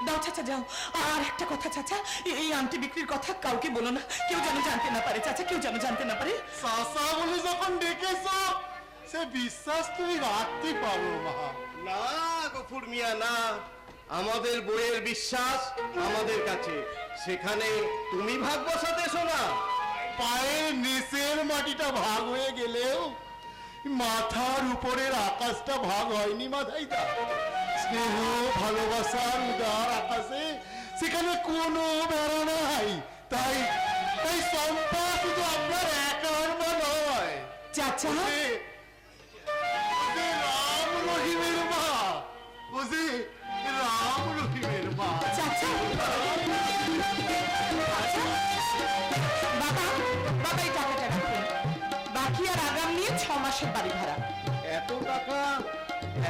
দাও চাচা যাও। আর একটা কথা চাচা, এই আংটি বিক্রির কথা কাউকে বলো না, কেউ যেন জানতে না পারে চাচা, কেউ যেন জানতে না পারে। চাচা বলে যখন ডেকেছো সে বিশ্বাস তুমি রাখতে পারো মা। না গফুর মিয়া না, আমাদের বইয়ের বিশ্বাস আমাদের কাছে, সেখানে তুমি ভাগ বসাতে এসো না। পায়ের নিচের মাটিটা ভাগ হয়ে গেলেও মাথার উপরের আকাশটা ভাগ হয়নি মাথায় দা। স্নেহ ভালোবাসার উদার আকাশে সেখানে কোনো বেড়া নাই। তাই তাই চম্পা শুধু আপনার একার মা নয় চাচা, রাম রহিমের মা, বুঝি রাম রহিমের মা। চাচা বাবা, বাবা এই টাকাটা রাখুন, বাকি আর আগাম নিয়ে 6 মাসের বাড়ি ভাড়া।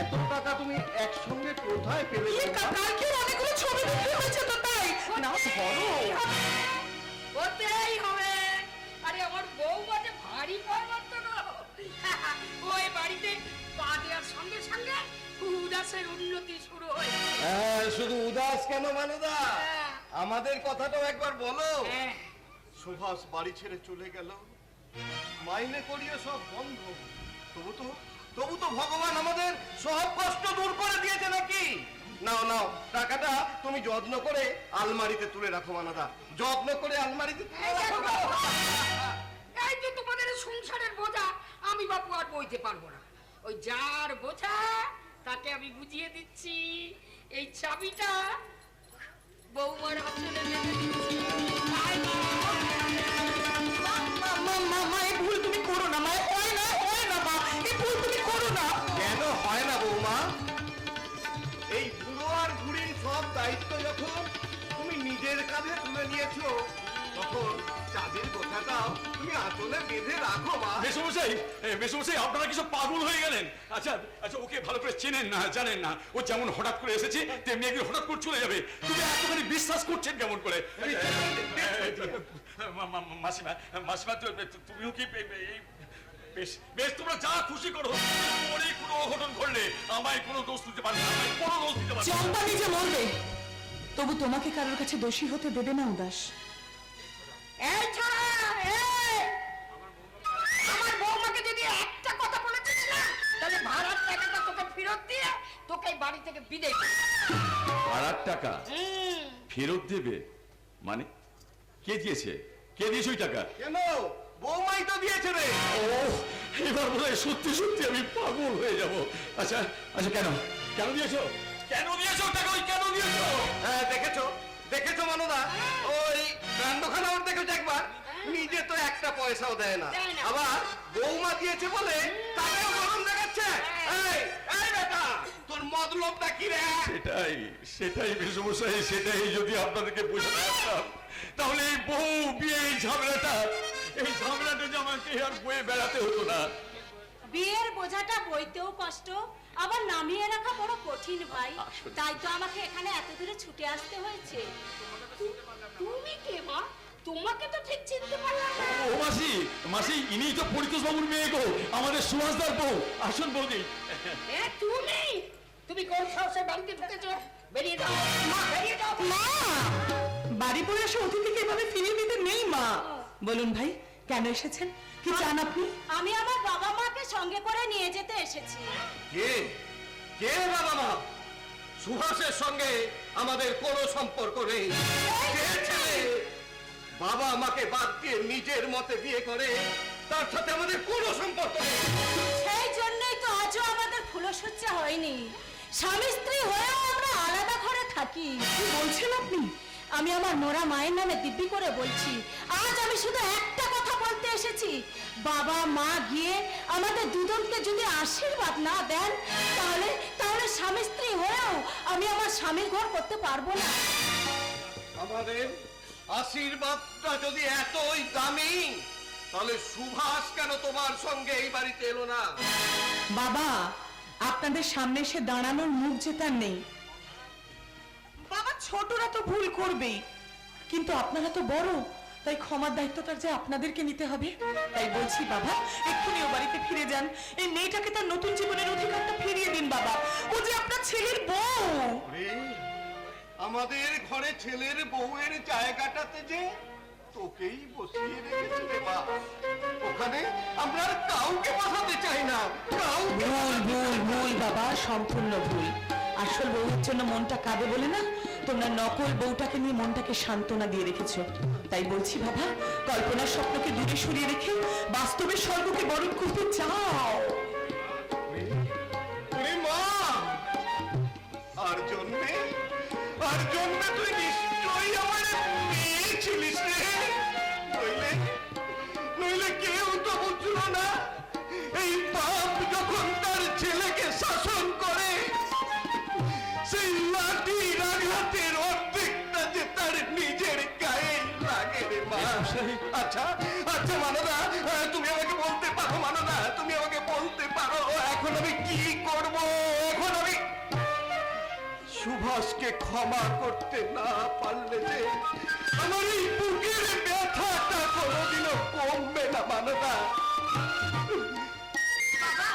এত টাকা তুমি একসঙ্গে কোথায় পেলে? কালকে অনেকগুলো ছবি বিক্রি হয়েছে তো তাই না। ধরো হতেই হবে। আরে আমার বউমাকে ভারী পরিবর্তন হলো। ওই বাড়িতে পা দেওয়ার সঙ্গে সঙ্গে উদাসের উন্নতি শুরু হয়েছে। হ্যাঁ, শুধু উদাস কেন মানদা, আমাদের কথাটাও একবার বলো। সুভাষ বাড়ি ছেড়ে চলে গেল, মাইনে করিয়ে সব বন্ধ, তবু তো ভগবান আমাদের সব কষ্ট দূর করে দিয়েছে নাকি? নাও নাও, টাকাটা তুমি যত্ন করে আলমারিতে তুলে রাখো মানাদা, যত্ন করে আলমারিতে তুলে রাখো। এই যে তোমাদের সংসারের বোঝা আমি বাপু আর বইতে পারবো না। ওই যার বোঝা তাকে আমি বুঝিয়ে দিচ্ছি। এই চাবিটা বৌমার হাতে রেখে দিচ্ছি। আয় মা। ভুল তুমি করো না মা, হয় না মা, এই ভুল তুমি করো না। কেন হয় না বৌমা? এই বুড়ো আর বুড়ির সব দায়িত্ব যখন তুমি নিজের কাঁধে তুলে নিয়েছো, তখন চাঁদের কথাটাও তুমি আঁচলে বেঁধে রাখো মা। মেসমশাই আপনারা কি সব পাগল হয়ে গেলেন? আচ্ছা আচ্ছা, ওকে ভালো করে চেনেন না, জানেন না, ও যেমন হঠাৎ করে এসেছে তেমনি একদিন হঠাৎ করে চলে যাবে। তুমি এতখানি বিশ্বাস করছেন কেমন করে? মাসিমা, মাসিমা তুমিও কি বেশ বেশ, তোমরা যা খুশি করো, অনেক কোনো অঘটন ঘটলে আমায় কোনো দোষ দিতে পারবে না, কোনো দোষ দিতে পারবে না। চম্পা নিজে মরবে, তবু তোমাকে কারোর কাছে দোষী হতে দেবে না উদাস। এই ছাড়া, এই আমার বৌমাকে যদি একটা কথা বলেছিস না, তাহলে ভাড়ার টাকাটা তোকে ফেরত দিয়ে তোকে এই বাড়ি থেকে বিদায় করব। ভাড়ার টাকা ফেরত দেবে মানে? কে দিয়েছে? কে দিয়েছে ওই টাকা? কেন, বৌমাই তো দিয়েছে রে। ও, এবার বোধহয় সত্যি সত্যি আমি পাগল হয়ে যাব। আচ্ছা আচ্ছা, কেন কেন দিয়েছো? কেন দিয়েছো টাকা? ওই কেন দিয়েছো? হ্যাঁ, দেখেছো মানদা, ওই কাণ্ডখানা ওর দেখেছো একবার, নিজে তো একটা পয়সাও দেয় না, আবার বৌমা দিয়েছে বলে তাকেও গরম দেখাচ্ছে। এই বেটা, তোর মতলবটা কি রে? সেটাই মেসমশাই, সেটাই যদি আপনাদেরকে বোঝাতে পারতাম, তাহলে এই বউ বিয়ে এই ঝামেলাটা যে আমাকে আর বয়ে বেড়াতে হতো না। বিয়ের বোঝাটা বইতেও কষ্ট, আবার নামিয়ে রাখা বড় কঠিন ভাই। তাই তো আমাকে এখানে এত দূরে ছুটে আসতে হয়েছে। তুমি কে মা? তোমাকে তো ঠিক চিনতে পারলাম না। ও মাসি, ইনিই তো পরিতোষ বাবুর মেয়ে গো, আমাদের সুভাষদার বউ। আসুন বৌদি। তুমি কোন সাহসে বাড়িতে ঢুকেছো? বেরিয়ে যাও মা, বেরিয়ে যাও মা, বাড়ি পড়ে এসে অতিথিকে এভাবে ফিরিয়ে দিতে নেই মা। বলুন ভাই, কেন এসেছেন, কি চান আপনি? আমি আমার বাবা মাকে সঙ্গে করে নিয়ে যেতে এসেছি। কে বাবা মা? সুভাষের সঙ্গে আমাদের কোনো সম্পর্ক নেই। কে ছেলে বাবা মাকে বাদ দিয়ে নিজের মতে বিয়ে করে, তার সাথে আমাদের কোনো সম্পর্ক নেই। সেই জন্যই তো আজও আমাদের ফুলসজ্জা হয়নি। স্বামী স্ত্রী হয়েও আমরা আলাদা ঘরে থাকি। কি বলছেন আপনি? আমি আমার মরা মায়ের নামে দিব্যি করে বলছি, আজ আমি শুধু একটা কথা বলতে এসেছি, বাবা মা গিয়ে আমাদের দুজনকে যদি আশীর্বাদ না দেন, তাহলে স্বামী স্ত্রী হয়েও আমি আমার স্বামীর ঘর করতে পারবো না। আমাদের আশীর্বাদটা যদি এতই দামি, তাহলে সুভাষ কেন তোমার সঙ্গে এই বাড়িতে এলো না? বাবা, আপনাদের সামনে এসে দাঁড়ানোর মুখ জেতার নেই। বাবা, ছোটরা তো ভুল করবেই, কিন্তু আপনারা তো বড়, তাই ক্ষমার দায়িত্বটা যে আপনাদেরকে নিতে হবে। তাই বলছি বাবা, এক্ষুনি ও বাড়িতে ফিরে যান, এই মেয়েটাকে তার নতুন জীবনের অধিকারটা ফিরিয়ে দিন বাবা। ও যে আপনার ছেলের বউ। আমাদের ঘরে ছেলের বউয়ের জায়গাটাতে যে তোকেই বসিয়ে রেখেছে রে মা। ওখানে আমরা আর কাউকে বসাতে চাই না, কাউকে। ভুল ভুল ভুল বাবা, সম্পূর্ণ ভুল। আসল বউয়ের জন্য মনটা কাঁদে বলে না, তোমরা নকল বউটাকে নিয়ে মনটাকে সান্ত্বনা দিয়ে রেখেছো। তাই বলছি বাবা, কল্পনার স্বপ্নকে দূরে সরিয়ে রেখে বাস্তবের স্বর্গকে বরণ করতে চাও। ওরে মা, আর জন্মে তুই নিশ্চয়ই আমার মেয়ে ছিলিস রে। নইলে কেউ তো বুঝল না এই বাপ যখন তার ছেলেকে শাসন করে সেই লাঠির আঘাতের অর্ধেকটা যে তার নিজের গায়ে লাগে রে মা। আচ্ছা আচ্ছা মানদা, তুমি আমাকে বলতে পারো মানদা, তুমি আমাকে বলতে পারো এখন আমি কি করব? এখন আমি সুভাষকে ক্ষমা করতে না পারলে যে আমার এই বুকের ব্যথাটা কোনোদিনও কমবে না মানদা। বাবা,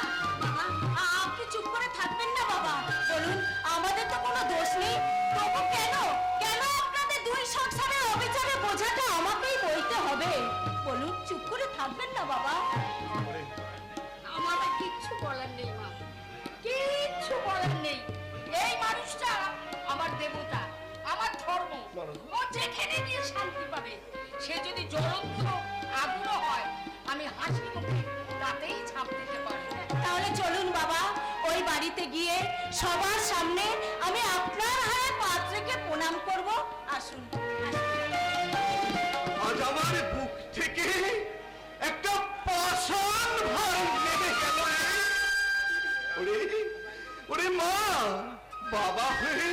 আপনি চুপ করে থাকবেন না বাবা। বলুন, আমাদের তো কোনো দোষ নেই, তবু কেন কেন আপনাদের দুই সংসারের অবিচারের বোঝাটা আমাকেই বইতে হবে? বলুন, চুপ করে থাকবেন না বাবা। আমার আর কিচ্ছু বলার নেই মা, কিচ্ছু বলার নেই। এই মানুষটা আমার দেবতা, আমার ধর্ম। ও যেখানে গিয়ে শান্তি পাবে। সে যদি জ্বলন্ত আগুনও হয়, আমি হাসি মুখে তাতেই ছাপ দিতে পারবো। তাহলে চলুন বাবা, ওই বাড়িতে গিয়ে সবার সামনে আমি আপনার হাতে পাত্রকে প্রণাম করব। আসুন। আজ আমার বুক থেকে একটা পাষাণ ভার নেমে গেল রে। ওরে ওরে মা, বাবা হয়ে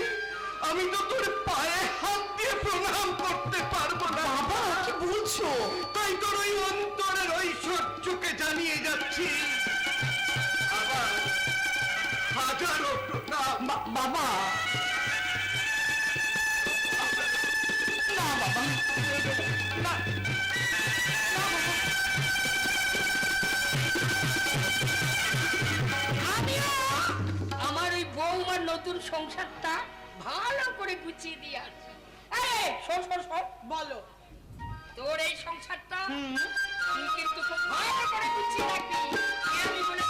আমি তো তোর পায়ে হাত দিয়ে প্রণাম করতে পারবো না। বাবা কি বলছো? তাই তোর ওই অন্তরের ঐশ্বর্যকে জানিয়ে যাচ্ছি আবার হাজারো প্রণাম। বাবা না, বাবা না, আমিও আমার ওই বৌমার নতুন সংসারটা ভালো করে গুছিয়ে দিয়ে আসছি। আরে শোন শোন শোন, বলো তোর এই সংসারটা তুই কিন্তু খুব ভালো করে গুছিয়ে রাখবি। আমি বলে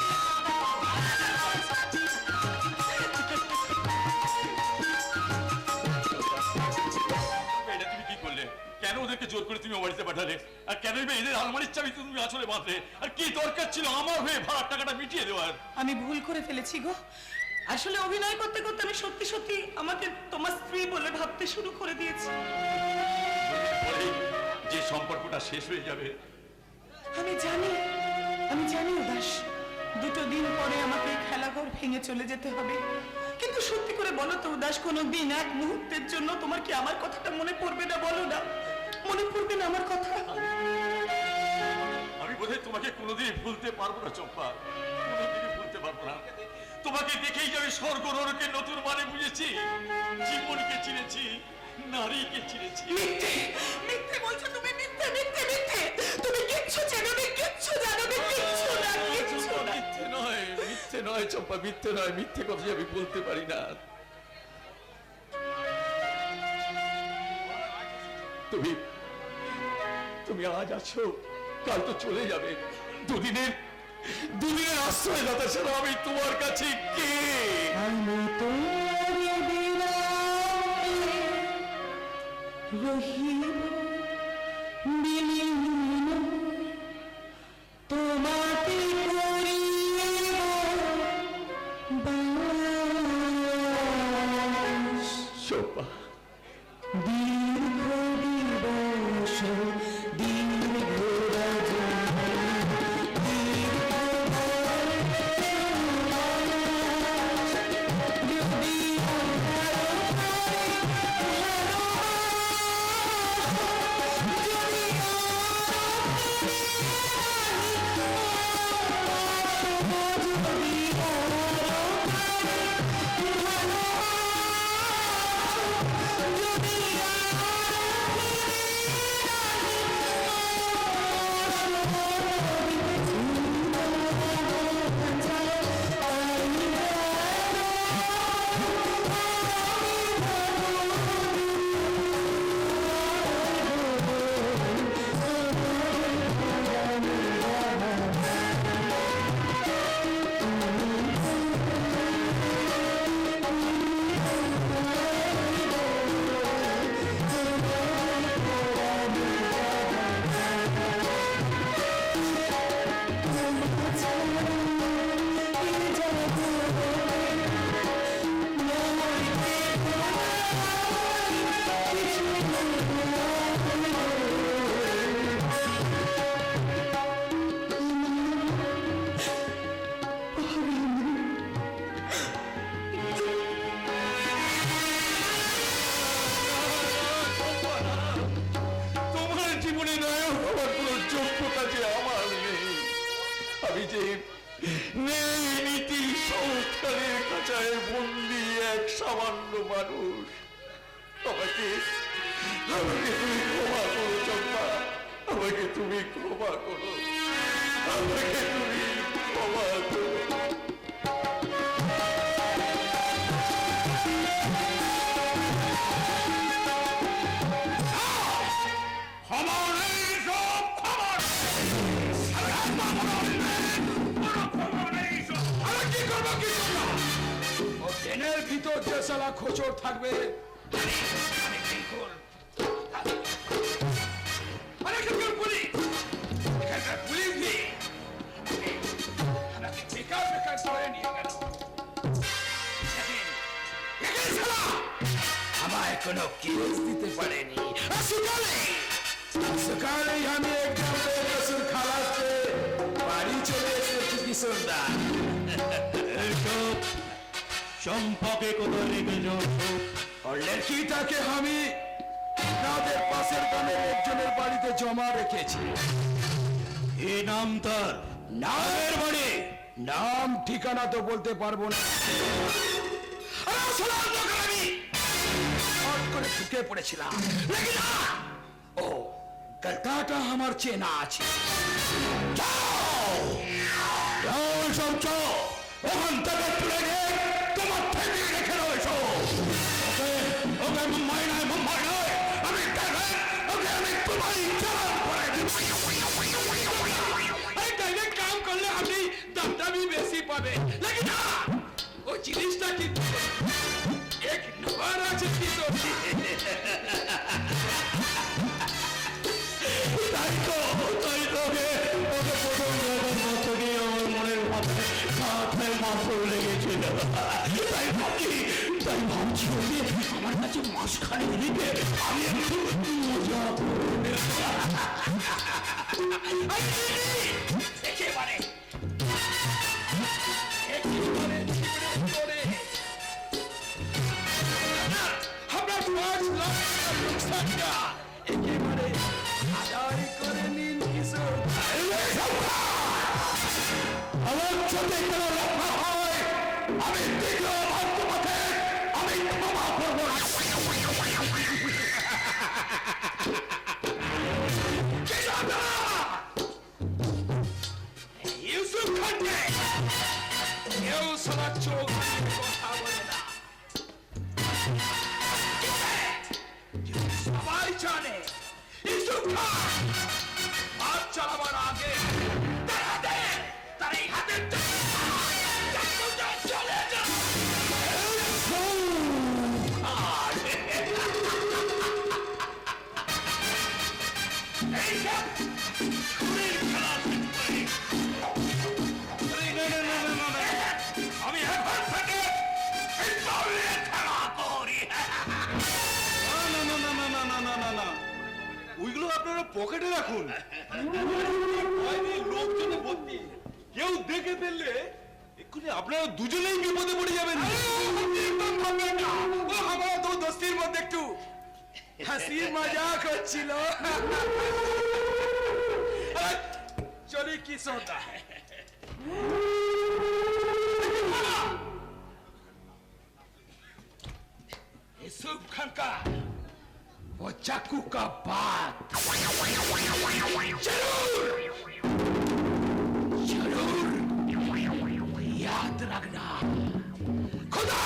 এটা তুমি কি করলে? কেন ওদেরকে জোর করে তুমি ও বাড়িতে পাঠালে? আর কেনই বা এদের আলমারির চাবি তুমি আসলে বাঁধলে? আর কি দরকার ছিল আমার হয়ে ভাড়ার টাকাটা মিটিয়ে দেওয়ার? আমি ভুল করে ফেলেছি গো। আসলে অভিনয় করতে করতে আমি সত্যি সত্যি আমাকে তোমার স্ত্রী বলে ভাবতে শুরু করে দিয়েছি। পরে যে সম্পর্কটা শেষ হয়ে যাবে। আমি জানি উদাস, দুটো দিন পরে আমাকে এই খেলাঘর ভেঙে চলে যেতে হবে। কিন্তু সত্যি করে বলো তো উদাস, কোনো দিন এক মুহূর্তের জন্য তোমার কি আমার কথাটা মনে পড়বে না? বলো না, মনে পড়বে না আমার কথা? আমি বোধহয় তোমাকে কোনোদিনই ভুলতে পারবো না চম্পা, কোনোদিনই ভুলতে পারবো না। তোমাকে দেখেই যে আমি স্বর্গ নরকের নতুন মানে বুঝেছি। জীবনকে চিনেছি, নারীকে চিনেছি। মিথ্যে মিথ্যে বলছো তুমি, মিথ্যে মিথ্যে মিথ্যে। তুমি কিচ্ছু চেনো না, কিচ্ছু জানো না, কিচ্ছু না, কিচ্ছু না। মিথ্যে নয় চম্পা, মিথ্যে নয়। মিথ্যে কথা আমি বলতে পারি না। তুমি আজ আছো, কাল তো চলে যাবে। দুদিনের আশ্রয়দাতা ছাড়া আমি তোমার কাছে কে? আমি তোমার বিরাগে রহিব বিলীন, তোমাকে করিব বাস। চম্পা, দীর্ঘ দিবস দীর্ঘ রজনী, দীর্ঘ যদি তোমার জীবনে নায়ক হওয়ার কোনো যোগ্যতা যে আমার নেই। আমি যে নেই নীতি সংস্কারের কাছায় বন্দি এক সামান্য মানুষ। আমাকে আমাকে তুমি ক্ষমা করো চম্পা, আমাকে তুমি ক্ষমা করো, আমাকে তুমি ক্ষমা করো। খবর নেই, সব খবর ট্রেনের ভিতর যে সালা খোঁচর থাকবে আমায় কোনো কেস দিতে পারেনি। সকালেই আমি একদম বেকসুর খালাস পেয়ে বাড়ি চলে এসেছি কিশোরদা। চম্পাকে কোথায় রেখেছ? और लड़कीটাকে আমি আপনাদের পাশের গ্রামের একজনের বাড়িতে জমা রেখেছি। এ নাম তার? নামের বাড়ি নাম ঠিকানা তো বলতে পারবো না। আরে আসলে আমি হট করে ঢুকে পড়েছিলাম। লেকিন না, ও গলতাটা আমার চেনা আছে। যাও যাও সব যাও, ওখান থেকে তুলে গিয়ে তোমার থেকে রেখে দাও এসো। ওকে ওকে মুম্বাই নয়, মুম্বাই নয়, আমি ওকে আমি তোমারই চালান করে দিব। ডাইরেক্ট কাম করলে আপনি দামটা भी বেশি পাবে। লেকিন না, ও জিনিসটা কিন্তু এক নম্বর আছে কিশোর। তাই তো ওকে প্রথম দেখার পর থেকে আমার মনের মাথায় মাথা লেগেছিল। তাই ভাবছি ওকে আমার কাছে মাঝখানে দিকে আমি একটু মজা করে একেবারে আমরা একেবারে আদায় করে নিন কিশোর। আমার সাথে কোনো লেখা হয় আমি দ্বিতীয় ভাগ্যপথে আমি ক্ষমা করব না। ইউসুফ খানকে কেউ সারা চোখ দিয়ে কথা বলে না। সবাই জানে ইউসুফ খান হাত চালাবার আগে তার এই হাতের চলে যায়। আমি এখন থেকে এই দলে খেলা করি। না, ওইগুলো আপনারা পকেটে রাখুন। লোকজনে ভর্তি, কেউ দেখে ফেললে এক্ষুনি আপনারা দুজনেই বিপদে পড়ে যাবেন। আমার তো দোস্তির মধ্যে একটু হাসি মজাক হচ্ছিল। চলি কিশোরদা। यूसुफ खान का वो चाकू का बात जरूर जरूर याद रखना। खुदा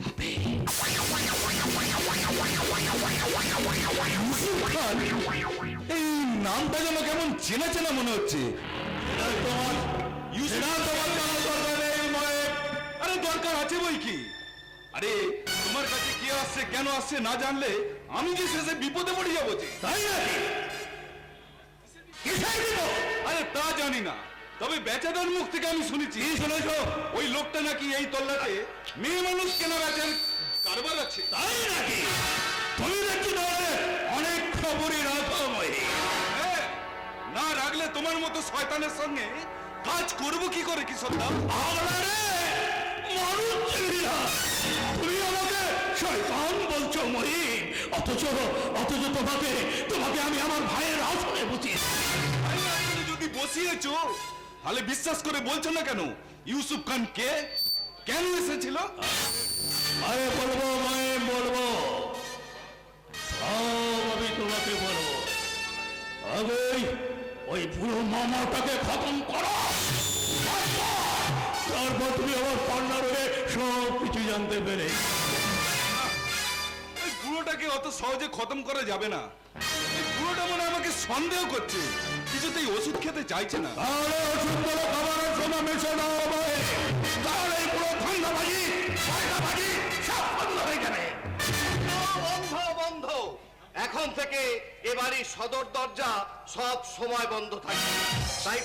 अबे এই নামটা যেন কেমন চেনা চেনা মনে হচ্ছে। আরে দরকার আছে বই কি? আরে তোমার কাছে কি আসছে কেন আসছে না জানলে আমি যে শেষে বিপদে পড়ে যাবো যে। তাই নাকি? আরে তা জানি না, তবে বেচাদার মুখ থেকে আমি শুনেছি। শুনেছো ওই লোকটা নাকি এই তল্লাটে মেয়ে মানুষ কেনা বেচার কারবার আছে। তাই নাকি? তুমি নাকি তোমার মতো শয়তানের সঙ্গে কাজ করব কি করে কিশোরদা? তুমি আমাকে শয়তান বলছো মহিম, অথচ অথচ তোমাকে তোমাকে আমি আমার ভাইয়ের আসনে বসিয়েছি। যদি বসিয়েছো তাহলে বিশ্বাস করে বলছো না কেন? ইউসুফ খান কে, কেন এসেছিল? আরে বলবো মহিম, বলবো, সব আমি তোমাকে বলবো। আগে ওই বুড়ো মামাটাকে খতম করো, তারপর তুমি আমার পান্নার হয়ে সব কিছু জানতে পেরে। এই বুড়োটাকে অত সহজে খতম করা যাবে না। এই বুড়োটা মনে হয় আমাকে সন্দেহ করছে, কিছুতেই ওষুধ খেতে চাইছে না। তাহলে ওষুধ বলে খাবারের সময় মেশে দাও হবে, তাহলে এই পুরো ধান্দাবাজি পয়সাবাজি সব বন্ধ হয়ে যাবে। বন্ধ বন্ধ, এখন থেকে এবারই সদর দরজা সব সময় বন্ধ থাকবে। তাই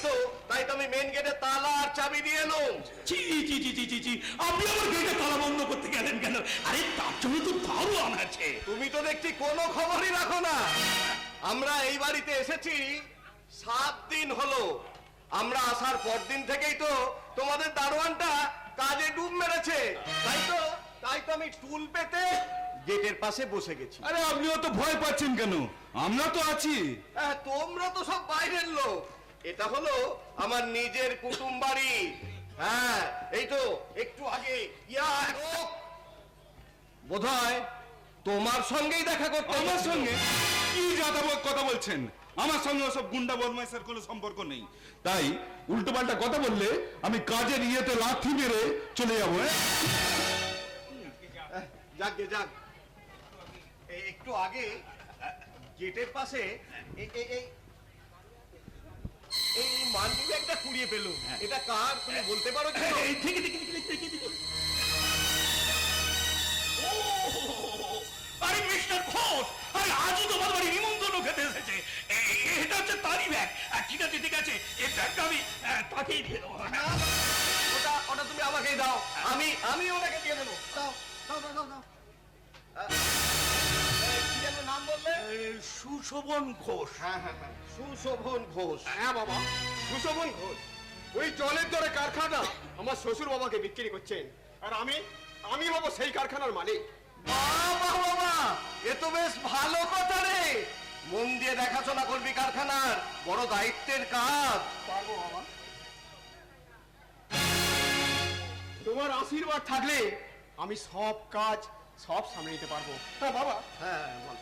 তো আমি মেন গেটে তালা আর চাবি দিয়ে এলাম। চি চি চি চি চি চি, আপনি আমার গেটে তালা বন্ধ করতে গেলেন কেন? আরে তার জন্য তো দারোয়ান আছে। তুমি তো দেখছি কোনো খবরই রাখো না। আমরা এই বাড়িতে এসেছি 7 দিন হলো। আমরা আসার পর দিন থেকেই তো তোমাদের দারোয়ানটা কাজে ডুব মেরেছে। তাই তো আমি টুল পেতে গেটের পাশে বসে গেছি। আরে আপনিও তো ভয় পাচ্ছেন কেন? আমরা তো আছি। তোমরা তো সব বাইরের লোক, এটা হলো আমার নিজের কুটুম বাড়ি। হ্যাঁ, এই তো একটু আগে বোধহয় তোমার সঙ্গেই দেখা করতে। আমার সঙ্গে কি যাতাবত কথা বলছেন? আমার সঙ্গে ওসব গুন্ডা বদমাইশের কোনো সম্পর্ক নেই। তাই উল্টো পাল্টা কথা বললে আমি কাজের ইয়েতে লাথি মেরে চলে যাবো। যাক গে যাক, একটু আগে গেটের পাশে এই মানি ব্যাগটা কুড়িয়ে পেলুম। এটা কার তুমি বলতে পারো কি? আরে মিস্টার ঘোষ, আরে আজই তোমার বাড়ি নিমন্ত্রণ খেতে এসেছে। এটা হচ্ছে তারই ব্যাগ। ঠিক আছে ঠিক আছে, এই ব্যাগটা আমি তাকেই দিয়ে দেবো। ওটা তুমি আমাকেই দাও, আমি ওনাকে দিয়ে দেবো। দাও দাও দাও দাও দাও। কি যেন নাম বললে? সুশোভন ঘোষ। হ্যাঁ হ্যাঁ হ্যাঁ, সুশোভন ঘোষ। হ্যাঁ বাবা, সুশোভন ঘোষ। ওই জলের দরে কারখানা আমার শ্বশুর বাবাকে বিক্রি করছেন, আর আমি হবো সেই কারখানার মালিক। বাবা বাবা, এ তো বেশ ভালো কথা রে। মন দিয়ে দেখাশোনা করবি কারখানার, বড় দায়িত্বের কাজ। পারবো বাবা, তোমার আশীর্বাদ থাকলে আমি সব কাজ সব সামনে নিতে পারবো। হ্যাঁ বাবা, হ্যাঁ বল।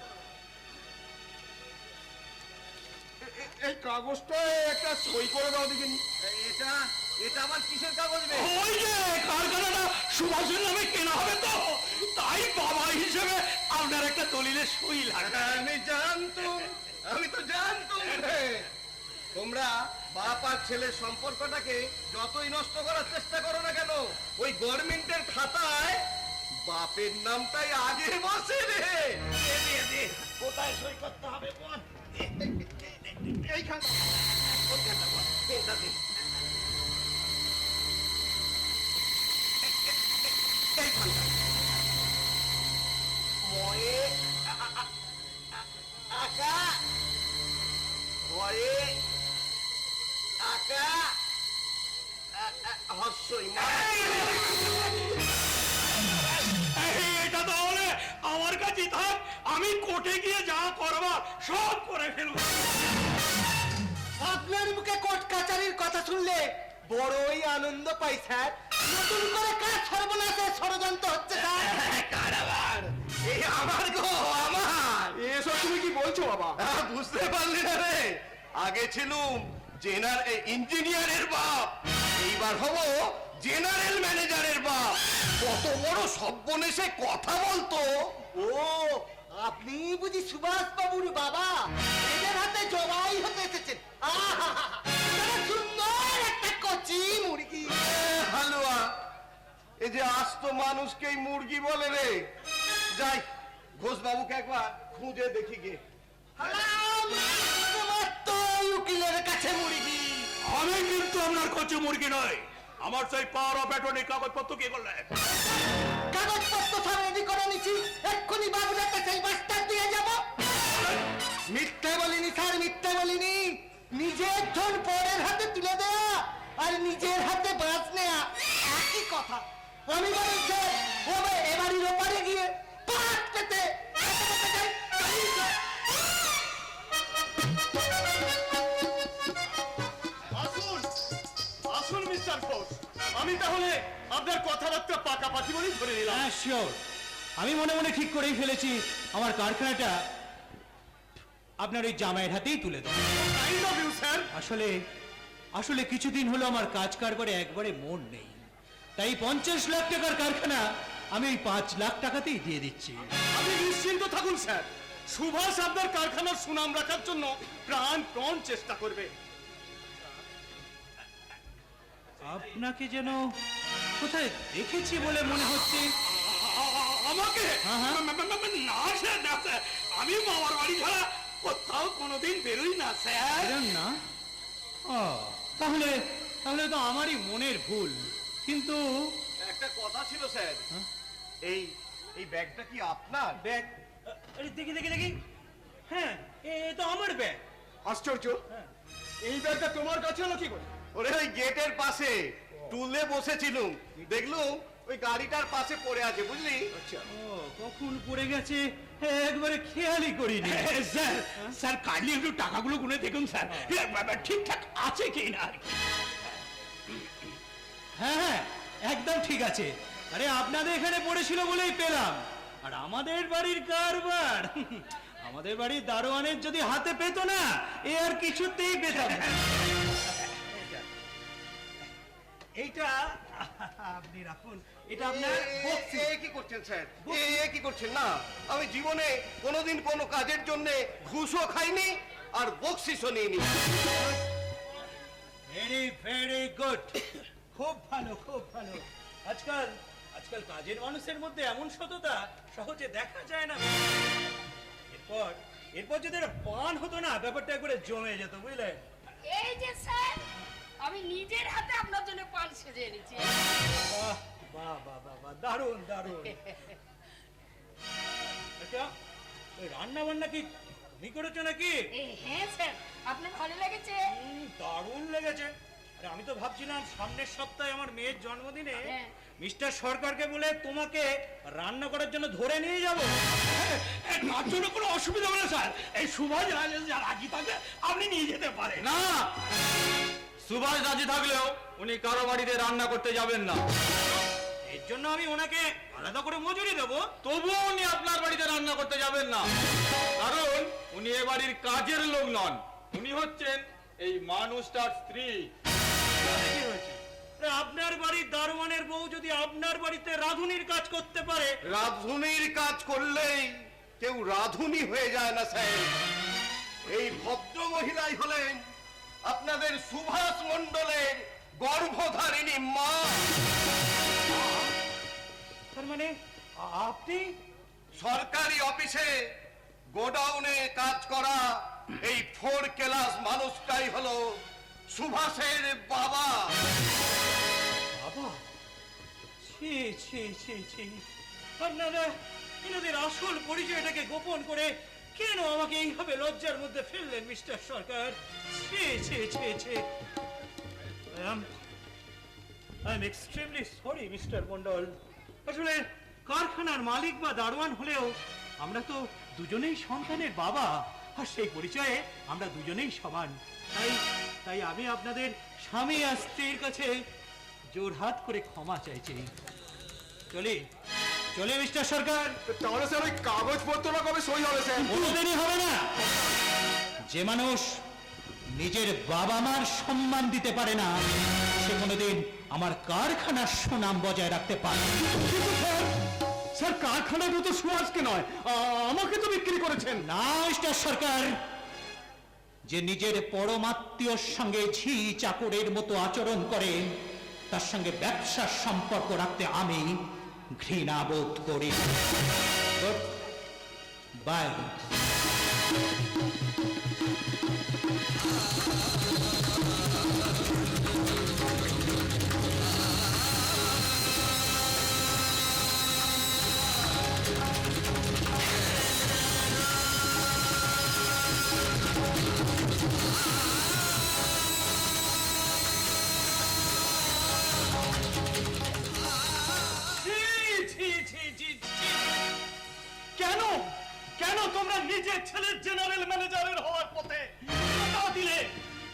এই কাগজটা একটা সই করে দাও দেখিনি। এটা এটা আবার কিসের কাগজ রে? ওই যে কারখানাটা সুভাষের নামে কেনা হবে তো, তাই বাবা হিসেবে আপনার একটা দলিলে সই লাগবে। আমি তো জানতুম রে। তোমরা বাপ আর ছেলের সম্পর্কটাকে যতই নষ্ট করার চেষ্টা করো না কেন, ওই গভর্নমেন্টের খাতায় বাপের নামটাই আগে বসে রে। দে, কোথায় সই করতে হবে বল? এইখানটা কোনখানটা বল? এটা দে। এইখানটা। ময়ে আকা ময়ে আকা হর্ষই মা। এটা তাহলে আমার কাছে থাক, আমি কোর্টে গিয়ে যা করবার সব করে ফেলবো। আপনার মুখে কোর্ট কাচারির কথা শুনলে বড়ই আনন্দ পাই স্যার। নতুন করে কাজ সর্বনাশের ষড়যন্ত্র হচ্ছে স্যার। কারাগার এই আমার গো, আমার। এসব তুমি কি বলছো বাবা? বুঝতে পারলি না রে? আগে ছিলুম ইঞ্জিনিয়ারের বাপ, এইবার হব জেনারেল ম্যানেজারের বাপ। কত বড় সব্বনেশে কথা বলতো। ও, আপনি বুঝি সুভাষ বাবুর বাবা? এদের হাতে জবাই হতে এসেছেন। আহা, সুন্দর একটা কচি মুরগি। হালুয়া, এই যে আস্ত মানুষকেই মুরগি বলে রে। যাই, ঘোষ বাবুকে একবার খুঁজে দেখি গে। তোমার তো উকিলের কাছে মুরগি। আমি কিন্তু আপনার কচু মুরগি নয়, আমার সেই পাওয়ার অফ অ্যাটর্নি কাগজপত্র কে করলে? কাগজপত্র সব রেডি করে নিচ্ছি, এক্ষুনি বাবুর কাছে বাস্টার দিয়ে যাব। মিথ্যে বলিনি স্যার, মিথ্যে বলিনি। নিজের জন আপনার কথাবার্তা পাকাপাকি বলেই ধরে নিলাম। হ্যাঁ শিওর, আমি মনে মনে ঠিক করেই ফেলেছি আমার কারখানাটা আপনার ওই জামাইয়ের হাতেই তুলে দেবো। Kind of you sir. আসলে আসলে কিছুদিন হলো আমার কাজ কারবারে একবারে মন নেই, তাই 50 লাখ টাকার কারখানা আমি ওই 5 লাখ টাকাতেই দিয়ে দিচ্ছি। আপনি নিশ্চিন্ত থাকুন স্যার, সুভাষ আপনার কারখানার সুনাম রাখার জন্য প্রাণ চেষ্টা করবে। আপনাকে যেন কোথায় দেখেছি বলে মনে হচ্ছে। আমাকে হ্যাঁ, হ্যাঁ। না স্যার, না স্যার, আমি মামার বাড়ি ছাড়া কোথাও কোনোদিন বেরোই না স্যার। এরম না? ও, তাহলে তাহলে তো আমারই মনের ভুল। কিন্তু একটা কথা ছিল স্যার, এই এই ব্যাগটা কি আপনার? ব্যাগ, আরে দেখি দেখি দেখি, হ্যাঁ এ তো আমার ব্যাগ। আশ্চর্য, এই ব্যাগটা তোমার কাছে হলো কি করে? ওরে ওই গেটের পাশে টুলে বসেছিলুম, দেখলুম ওই গাড়িটার পাশে পড়ে আছে, বুঝলি? ও, কখন পড়ে গেছে একবারে খেয়ালই করিনি। স্যার স্যার কাইন্ডলি একটু টাকাগুলো গুনে দেখুন স্যার, ঠিকঠাক আছে কি না আর কি। হ্যাঁ হ্যাঁ, একদম ঠিক আছে। আরে আপনাদের এখানে পড়েছিল বলেই পেলাম। আর আমাদের বাড়ির কারবার, আমাদের বাড়ির দারোয়ানের যদি হাতে পেত না, এ আর কিছুতেই পেতাম না। এইটা আপনি রাখুন, এটা আপনার বক্সি। এ কি করছেন স্যার? এ কি করছেন? না, আমি জীবনে কোনোদিন কোনো কাজের জন্য ঘুষও খাইনি আর বকশিসও নিইনি। ভেরি ভেরি গুড, খুব ভালো খুব ভালো। আজকাল আজকাল কাজের মানুষের মধ্যে এমন সততা সহজে দেখা যায় না। এরপর এরপর যদি একটা পান হতো না, ব্যাপারটা একবারে জমে যেত, বুঝলেন? এই যে স্যার, আমি নিজের হাতে আপনার জন্য পান সেজে এনেছি। বাহ বাহ বাহ বাহ বাহ, দারুণ দারুণ। আচ্ছা, ওই রান্না বান্না কি তুমি করেছো নাকি? হ্যাঁ স্যার, আপনার ভালো লেগেছে? দারুণ লেগেছে। আরে আমি তো ভাবছিলাম সামনের সপ্তাহে আমার মেয়ের জন্মদিনে হ্যাঁ। মিস্টার সরকারকে বলে তোমাকে রান্না করার জন্য ধরে নিয়ে যাব। তার জন্য কোনো অসুবিধা হবে না স্যার, এই সুভাষ রাজি থাকে আপনি নিয়ে যেতে পারেন। না, সুভাষ রাজি থাকলেও উনি কারো বাড়িতে রান্না করতে যাবেন না। এর জন্য আমি ওনাকে আলাদা করে মজুরি দেবো। তবুও উনি আপনার বাড়িতে রান্না করতে যাবেন না, কারণ উনি এ বাড়ির কাজের লোক নন, উনি হচ্ছেন এই মানুষটার স্ত্রী। কি হয়েছে? আরে আপনার বাড়ির দারোয়ানের বউ যদি আপনার বাড়িতে রাঁধুনির কাজ করতে পারে, রাধুনির কাজ করলেই কেউ রাধুনি হয়ে যায় না স্যার। এই ভদ্র মহিলাই হলেন আপনাদের সুভাষ মণ্ডলের গর্ভধারিণী মা। তার মানে আপনি সরকারি অফিসে গোডাউনে কাজ করা এই 4 ক্লাস মানুষটাই হলো সুভাষের বাবা। বাবা, ছি ছি ছি ছি, আপনারা এনাদের আসল পরিচয়টাকে গোপন করে কেন আমাকে এইভাবে লজ্জার মধ্যে ফেললেন মিস্টার সরকার? ছি ছি ছি ছি। I am extremely sorry, mister Mondal. আসলে কারখানার মালিক বা দারোয়ান হলেও আমরা তো দুজনেই সন্তানের বাবা, আর সেই পরিচয়ে আমরা দুজনেই সমান। তাই তাই আমি আপনাদের স্বামী আর স্ত্রীর কাছে জোরহাত করে ক্ষমা চাইছি। চলি চলে মিস্টার সরকার। তাহলে স্যার ওই কাগজপত্রটা কবে সই হবে স্যার? কোনোদিনই হবে না। যে মানুষ নিজের বাবা মার সম্মান দিতে পারে না, সে কোনোদিন আমার কারখানার সুনাম বজায় রাখতে পারে না। স্যার কারখানাটা তো সুভাষকে নয়, আমাকে তো বিক্রি করেছেন। না মিস্টার সরকার, যে নিজের পরমাত্মীয়র সঙ্গে ঝি চাকরের মতো আচরণ করে, তার সঙ্গে ব্যবসার সম্পর্ক রাখতে আমি ঘৃণা বোধ করি। বাই। কেন কেন তোমরা নিজের ছেলের জেনারেল ম্যানেজারের হওয়ার পথে বাধা দিলে?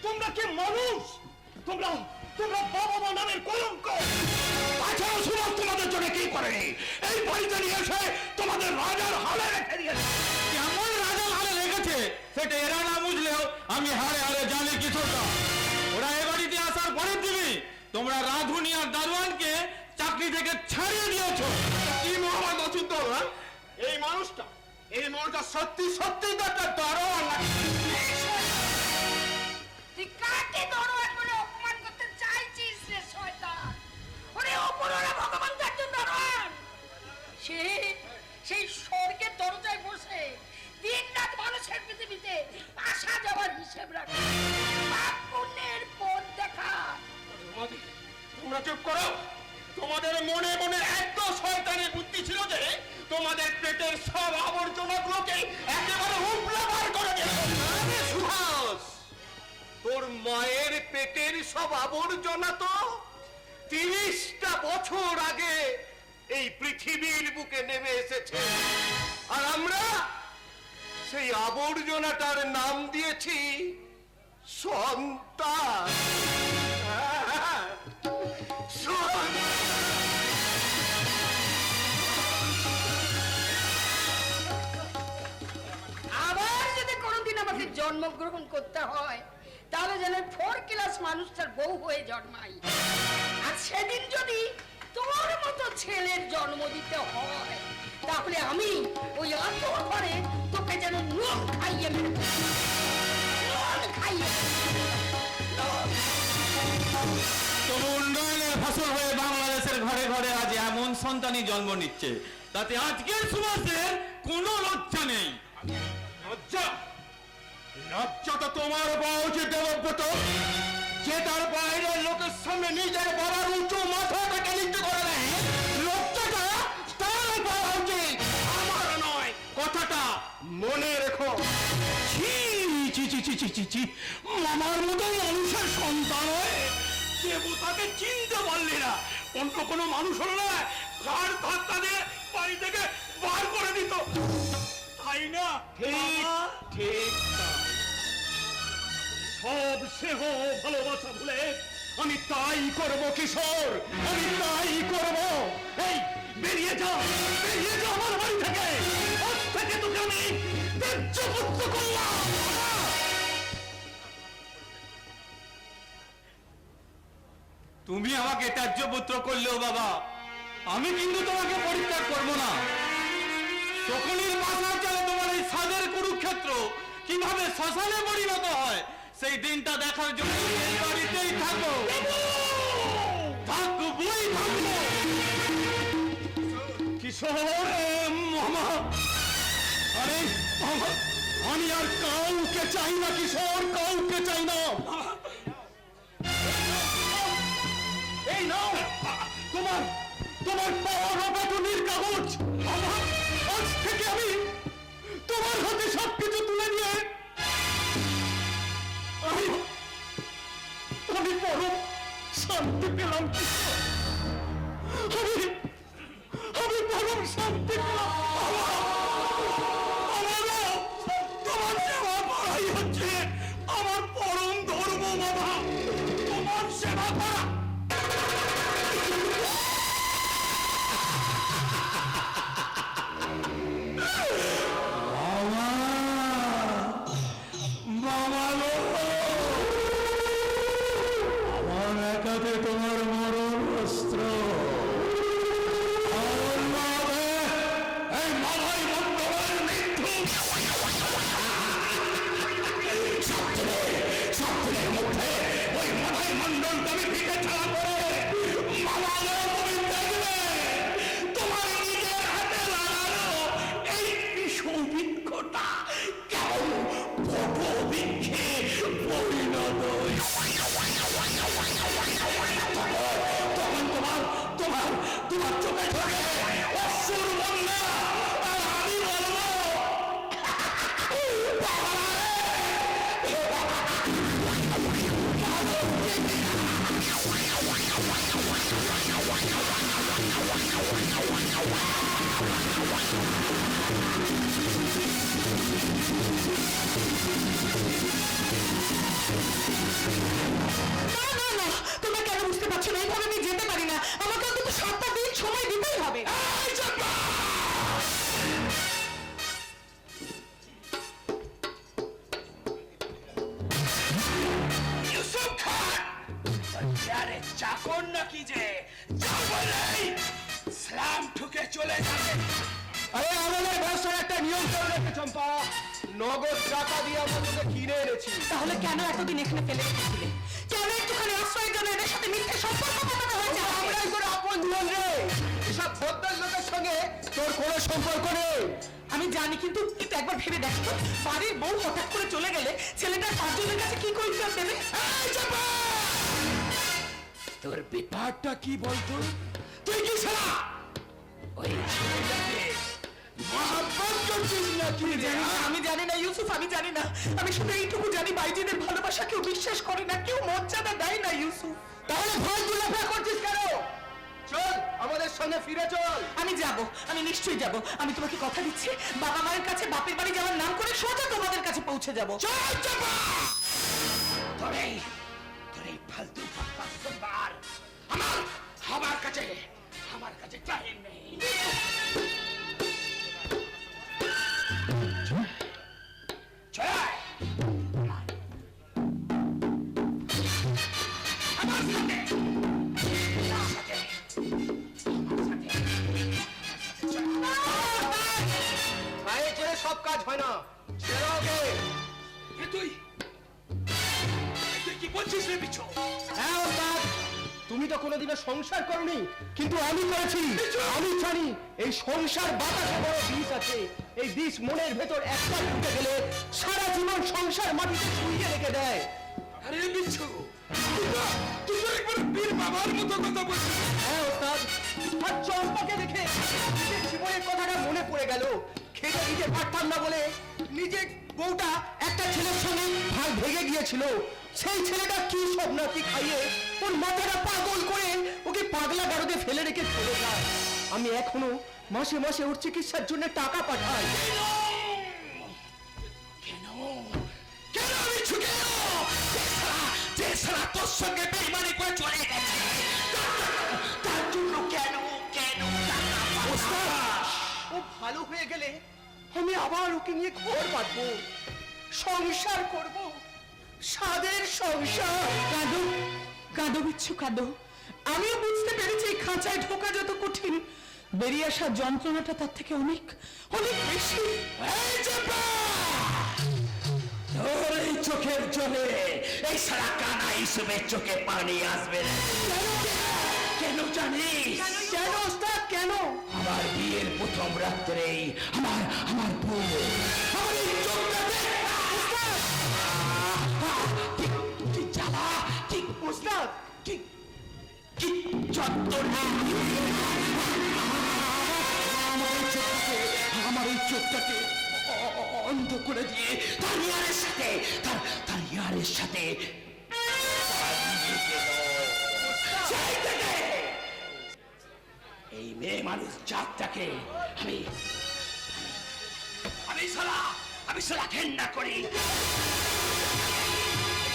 তোমরা কি মানুষ? তোমরা তোমরা বাবা মা নামের কলঙ্ক। এছাড়া সুভাষ তোমাদের জন্য কি করেনি? এই বাড়িতে নিয়ে এসে তোমাদের রাজার হালে রেখে দিয়েছে। কেমন রাজা হারে রেখেছে সেটা এরা না বুঝলেও আমি হারে হারে জানি কিছুটা। ওরা এ বাড়িতে আসার পরের দিনই তোমরা রাধুনি আর দারোয়ানকে চাকরি থেকে ছাড়িয়ে দিয়েছো। কি মহামান অচিন্ত, এই মানুষটা সত্যি সত্যি তো একটা দারোয়ান লাগে। তুই কাকে দারোয়ান বলে অপমান করতে চাইছিস রে শয়তান? ওরে অপররা ভগবান তো একজন দারোয়ান। সেই স্বর্গের দরজায় বসে দিন রাত মানুষের পৃথিবীতে আসা যাওয়ার হিসেব রাখে, পাপ পুণ্যের পথ দেখা। তোমরা চুপ করো। তোমাদের মনে মনে এত শয়তানি বুদ্ধি ছিল যে তোমাদের পেটের সব আবর্জনাগুলোকে একেবারে উপড়ে বার করে দিয়েছো। আরে সুভাষ, তোর মায়ের পেটের সব আবর্জনা তো 30টা বছর আগে এই পৃথিবীর বুকে নেমে এসেছে, আর আমরা সেই আবর্জনাটার নাম দিয়েছি সন্তান। আবার যদি কোনোদিন আমাকে জন্মগ্রহণ করতে হয় তাহলে যেন 4 ক্লাস মানুষটার বউ হয়ে জন্মাই। আর সেদিন যদি তোর মতো ছেলের জন্ম দিতে হয় তাহলে আমি ওই অন্ত ঘরে তোকে যেন নুন খাইয়ে মেরে ফেলবো। নুন খাইয়ে নুন। তবু উন্নয়নের ফসল হয়ে বাংলাদেশের ঘরে ঘরে আজ এমন সন্তানই জন্ম নিচ্ছে, তাতে আজকের সুভাষের কোনো লজ্জা নেই। লজ্জা তো তোমার পাওয়া উচিত দেবব্রত, যে তার বাইরে লোকের সামনে নিজের বাবার উঁচু মাথাটাকে নিচু করে নেয়। লজ্জাটা তার পাওয়া উচিত, আমার নয়। কথাটা মনে রেখো। ছি ছি ছি ছি ছি ছি ছি, মামার মতো মানুষের সন্তান হয়ে দেবতাকে চিনতে পারলি না। অন্য কোনো মানুষ হলো না, ঘাড় ধাক্কা দিয়ে বাড়ি থেকে বার করে দিত, তাই না? ঠিক ঠিক সব স্নেহ ভালোবাসা ভুলে আমি তাই করব কিশোর, আমি তাই করব। এই বেরিয়ে যা, বেরিয়ে যা আমার বাড়ি থেকে। আজ থেকে তোকে আমি ত্যায্যপুত্র করলাম। তুমি আমাকে ত্যায্যপুত্র করলেও বাবা, আমি কিন্তু তোমাকে পরিত্যাগ করবো না। তখনই মাথা চলে তোমার এই সাদের কুরুক্ষেত্র কিভাবে শ্মশানে পরিণত হয়, সেই দিনটা দেখার জন্য তুমি এই বাড়িতেই থাকো। থাকবোই থাকবো। কিশোর মামা, আরে মামা, আমি আর কাউকে চাই না কিশোর, কাউকে চাই না। এই নাও তোমার তোমার পাওয়ার বেতনের কাগজ। আজ থেকে আমি তোমার হাতে সবকিছু তুলে নিয়ে আমি পরম শান্তি পেলাম। আমি পরম শান্তি পেলাম। তোমার সেবা করাই হচ্ছে আমার পরম ধর্ম বাবা, তোমার সেবা করা। আমার একাতে তোমার মরণ অস্ত্র। এই মাথায় মন্ডলের মৃত্যু সপ্তমের মধ্যে ওই মাথায় মন্ডলটা আমি ভিটে ছাড়া করে মামাদের তুমি দেখবে তোমার নিজের হাতে লাগানো এই সৌভিক্ষটা কেমন ফটো বৃক্ষে পরিণত। তখন তোমার তোমার তোমার চোখে চোখে অসুর বন্যা, আর আমি বলবো না না না, তোমরা কেন বুঝতে পারছো না? এইভাবে আমি যেতে পারি না, আমাকে অন্তত 7 কি যে যা বলেই স্ল্যাম ঠুকে চলে যাবে। আরে আমাদের ব্যবসার একটা নিয়ম করে রেখে চম্পা, নগদ টাকা দিয়ে আমরা তোকে কিনে এনেছি। তাহলে কেন এতদিন এখানে ফেলে রেখেছিলে? কেন একটুখানি আশ্রয়ের জন্য এদের সাথে মিথ্যে সম্পর্ক বানানো হয়েছে? আমরাই তোর আপন জীবন রে, এসব ভদ্র লোকের সঙ্গে তোর কোনো সম্পর্ক নেই। আমি জানি, কিন্তু একবার ভেবে দেখো তো, বাড়ির বউ হঠাৎ করে চলে গেলে ছেলেটার পাঁচজনের কাছে কি করে উত্তর দেবে? এই চাপা! তোর ব্যাপারটা কি বলতো? তুই কি শালা ওই ছেলেটাকে মহব্বত করছিস নাকি রে? আমি জানি না ইউসুফ, আমি জানি না। আমি শুধু এইটুকু জানি, বাইজিদের ভালোবাসা কেউ বিশ্বাস করে না, কেউ মর্যাদা দেয় না ইউসুফ। তাহলে ভয় দুলাফা করছিস কেন? চল আমাদের সঙ্গে ফিরে চল। আমি যাব, আমি নিশ্চয়ই যাব। আমি তোমাকে কথা দিচ্ছি, বাবা মায়ের কাছে বাপের বাড়ি যাওয়ার নাম করে সোজা তোমাদের কাছে পৌঁছে যাব। চল চাপা! তোর এই ফালতু ফালতু সুন্দর আমার কাছে টাইম নেই। চল আমার সাথে মায়ের ছেড়ে সব কাজ হয় না, ছেড়ে ওকে। তুই কি বলছিস রে বিচ্ছু? হ্যাঁ ওস্তাদ, তুমি তো কোনোদিনও সংসার করনি, কিন্তু আমি করেছি। আমি জানি এই সংসার বাতাসে বড় বিষ আছে। এই বিষ মনের ভেতর একবার ঢুকে গেলে সারা জীবন সংসার মাটিতে শুইয়ে রেখে দেয়। আরে বিচ্ছু, তুই তো একবার বীর বাবার মতো কথা বলছিস। হ্যাঁ ওস্তাদ, আর চম্পাকে দেখে নিজের জীবনের কথাটা মনে পড়ে গেল। খেতে দিতে পারতাম না বলে নিজের বউটা একটা ছেলের সঙ্গে ভাগ ভেঙে গিয়েছিল। সেই ছেলেটা কি স্বপ্ন কি খাইয়ে ওর মাথাটা পাগল করে ওকে পাগলা গারদে ফেলে রেখে চলে যায়। আমি এখনো মাসে মাসে ওর চিকিৎসার জন্য টাকা পাঠাই। কেন আমি ছুটে যে সারা তোর সঙ্গে বেইমানি করে চলে গেছে তার জন্য কেন ওস্তাদ, ও ভালো হয়ে গেলে আমি আবার ওকে নিয়ে ঘর বাঁধবো, সংসার করব, স্বাদের সংসার। কাঁদো কাঁদো বিচ্ছু কাঁদো। আমিও বুঝতে পেরেছি এই খাঁচায় ঢোকা যত কঠিন, বেরিয়ে আসার যন্ত্রণাটা তার থেকে অনেক অনেক বেশি। এই চাপা! তোর এই চোখের জলে এই সারা কানা ইসুমের চোখে পানি আসবে না। কেন জানিস? কেন ওস্তাদ, কেন? আমার বিয়ের প্রথম রাত্রেই আমার বউ আমার এই চোখটা কি জ্বালা, কি ওস্তাদ, কি যন্ত্রণা! আমার এই চোখটাকে অন্ধ করে দিয়ে তার ইয়ারের সাথে এই মেয়ে মানুষ জাতটাকে আমি সালা ঘেন্না করি।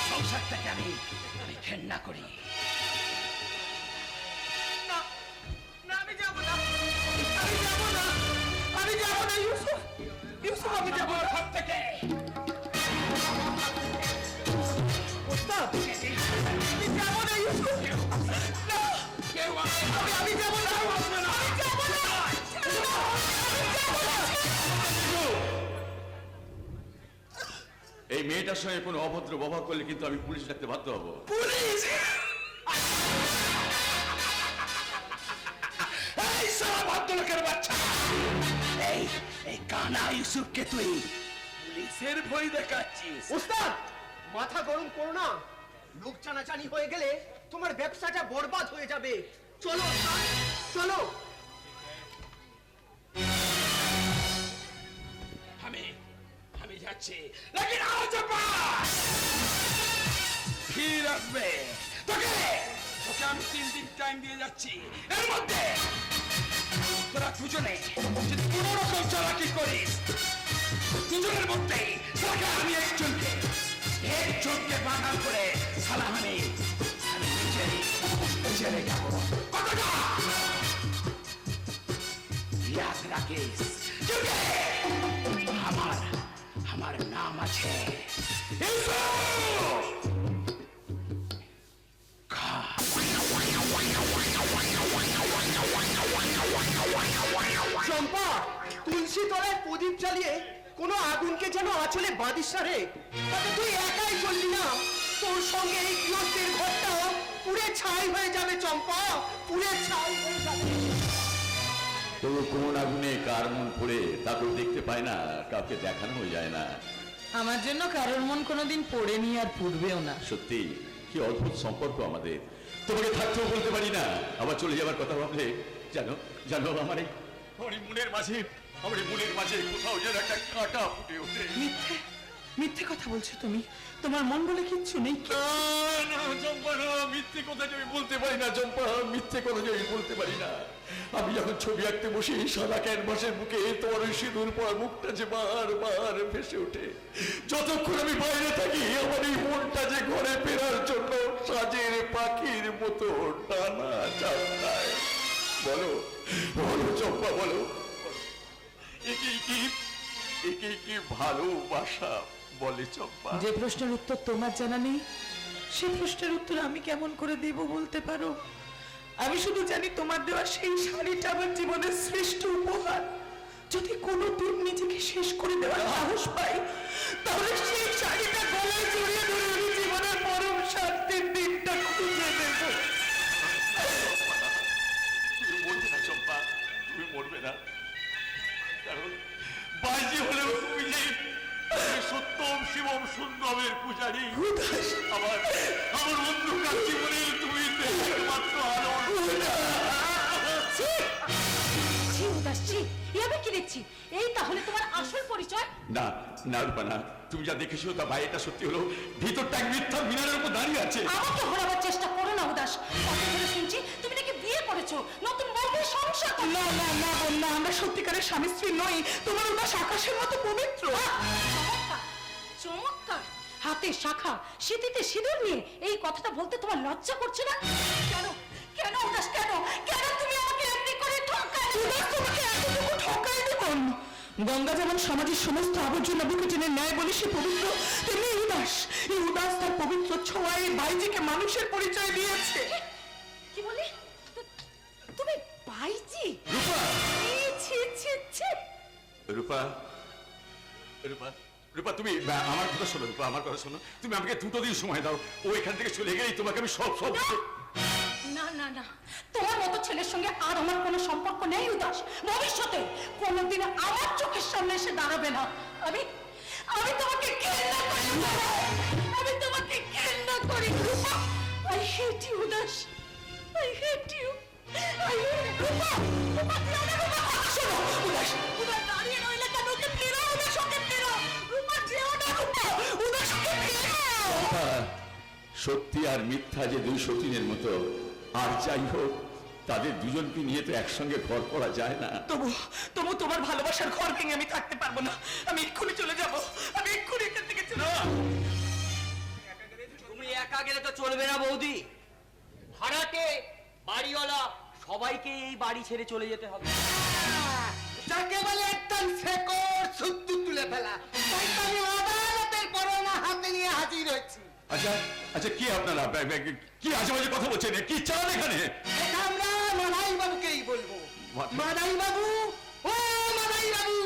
সংসারটাকে আমি ঘেন্না করি। না না, আমি যাব না, আমি যাব না, আমি যাব না ইউসুফ, ইউসুফ আমি যাব না। ঘর থেকে ওস্তাদ, আমি যাব না ইউসুফ, না, কেউ আমি যাব না, আমি যাব না, আমি যাব না। এই মেয়েটার সঙ্গে কোনো অভদ্র ব্যবহার করলে কিন্তু আমি পুলিশ ডাকতে বাধ্য হব। পুলিশ! এই সারা ভদ্রলোকের বাচ্চা, এই কানা ইউসুফকে তুই পুলিশের ভয় দেখাচ্ছিস? ওস্তাদ, মাথা গরম করো না। লোক চানাচানি হয়ে গেলে তোমার ব্যবসাটা বরবাদ হয়ে যাবে। চলো ওস্তাদ, চলো। আমি যাচ্ছি, লেকিন আজ ফির আসবে। তোকে আমি 3 দিন টাইম দিয়ে যাচ্ছি। এর মধ্যে তোরা দুজনে যদি কোনো রকম চালাকি করিস, দুজনের মধ্যেই সালা আমি একজনকে বাগান করে সালা আমি ছেড়ে যাবো। কতটা ইয়াদ রাখিস, আমার নাম আছে ইউসুফ। চম্পা, তুলসী তলায় প্রদীপ জ্বালিয়ে কোনো আগুনকে যেন আঁচলে বাঁধিস না রে। তাতে তুই একাই চলবি না, তোর সঙ্গে এই গৃহস্থের ঘরটা পুড়ে ছাই হয়ে যাবে চম্পা, পুড়ে ছাই হয়ে যাবে। তবু কোন আগুনে কার মন পড়ে তা তো দেখতে পায় না, কাউকে দেখানো যায় না। আমার জন্য কারোর মন কোনোদিন পড়েনি আর পুড়বেও না। সত্যি কি অদ্ভুত সম্পর্ক আমাদের। তোমাকে থাকতেও বলতে পারি না, আবার চলে যাবার কথা ভাবলে জানো জানো আমার এই মনের মাঝে কোথাও যেন একটা কাঁটা ফুটে ওঠে। মিথ্যে মিথ্যে কথা বলছো তুমি, তোমার মন বলে কিচ্ছু নেই। না চম্পা না, মিথ্যে কথা যে আমি বলতে পারি না চম্পা, মিথ্যে কথা যে আমি বলতে পারি না। আমি যখন ছবি আঁকতে বসি সাদা ক্যানভাসের বুকে তোমার ওই সিঁদুর পড়া মুখটা যে বার ভেসে ওঠে। যতক্ষণ আমি বাইরে থাকি আমার এই মনটা যে ঘরে ফেরার জন্য সাজের পাখির মতো টানা চালায়। বলো বলো চম্পা বলো, একে কি ভালোবাসা বলে চম্পা? যে প্রশ্নের উত্তর তোমার জানা নেই সে প্রশ্নের উত্তর আমি কেমন করে দেব বলতে পারো? আমি শুধু জানি তোমার দেওয়া সেই শাড়িটা আমার জীবনের শ্রেষ্ঠ উপহার। যদি কোনোদিন নিজেকে শেষ করে দেওয়ার সাহস পাই তাহলে সেই শাড়িটা গলায় জড়িয়ে ধরে আমি জীবনের পরম শান্তির দিনটা খুঁজে দেব। তুমি মরবে না চম্পা, তুমি মরবে না, কারণ বাজি হলেও তুমি যে সত্যম শিবম সুন্দরের পূজারী। আমার অন্ধকার জীবনে তুমি একমাত্র আলো। ছি উদাস, ছি, এ আমি কি দেখছি? এই তাহলে তোমার আসল পরিচয়? না না রূপা না, তুমি যা দেখেছো তা বাইরেটা সত্যি হলো, ভিতরটা এক মিথ্যা মিনারের উপর দাঁড়িয়ে আছে। আমাকে ঘোরাবার চেষ্টা করো না উদাস। কত ধরে শুনছি তুমি নাকি বিয়ে করেছো, নতুন বউকে সংসার করছো। না না না বন্যা, আমরা সত্যিকারের স্বামী স্ত্রী নই। তোমার উদাস আকাশের মতো পবিত্র। চমৎকার, চমৎকার। হাতে শাখা, সিঁথিতে সিঁদুর নিয়ে এই কথাটা বলতে তোমার লজ্জা করছে না? কেন কেন উদাস, কেন কেন তুমি আমাকে এমনি করে ঠকালে? উদাস তোমাকে এতটুকু ঠকায়নি কোন? গঙ্গা যেমন সমাজের সমস্ত আবর্জনা বুকে টেনে নেয় বলে সে পবিত্র, তেমনি এই উদাস তার পবিত্র ছোঁয়ায় বাইজিকে মানুষের পরিচয় দিয়েছে। কি বলি? তুমি বাইজি? রূপা ছি ছি ছি। রূপা রূপা রূপা তুমি আমার কথা শোনো, রূপা আমার কথা শোনো, তুমি আমাকে 2 দিন সময় দাও, ও এখান থেকে চলে গেলেই তোমাকে আমি সব না না না, তোমার মতো ছেলের সঙ্গে আর আমার কোনো সম্পর্ক নেই উদাস। ভবিষ্যতে কোনোদিন আমার চোখের সামনে এসে দাঁড়াবে না। আমি তোমাকে ঘৃণা করি, আমি তোমাকে ঘৃণা করি। আই হেট ইউ উদাস, I hate you, I hate Rupa. Rupa যেও না, রূপা কথা শোনো। উদাস দাঁড়িয়ে রইলে কেন? ওকে ফেরো, উদাস ওকে ফেরো। রূপা যেও না, রূপা উদাস ওকে ফেরো। সত্যি আর মিথ্যা যে 2 সতীনের মতো, আর যাই হোক তাদের দুজনকে নিয়ে তো একসঙ্গে ঘর করা যায় না। তবু তোমার ভালোবাসার ঘর ভেঙে আমি থাকতে পারবো না। আমি এক্ষুনি চলে যাব, আমি এক্ষুনি এখান থেকে চলে যাব। তুমি একা গেলে তো চলবে না বৌদি, ভাড়াটে বাড়িওয়ালা সবাইকে এই বাড়ি ছেড়ে চলে যেতে হবে। যাকে বলে একদম শেকড় সুত্তু তুলে ফেলা, তাই তো আমি আদালতের পরোয়ানা হাতে নিয়ে হাজির হয়েছি। আচ্ছা আচ্ছা, কি আপনারা কি আজেবাজে কথা বলছেন? কি চান এখানে? এটা আমরা মাদাই বাবুকেই বলবো। মাদাই বাবু, ও মাদাই বাবু,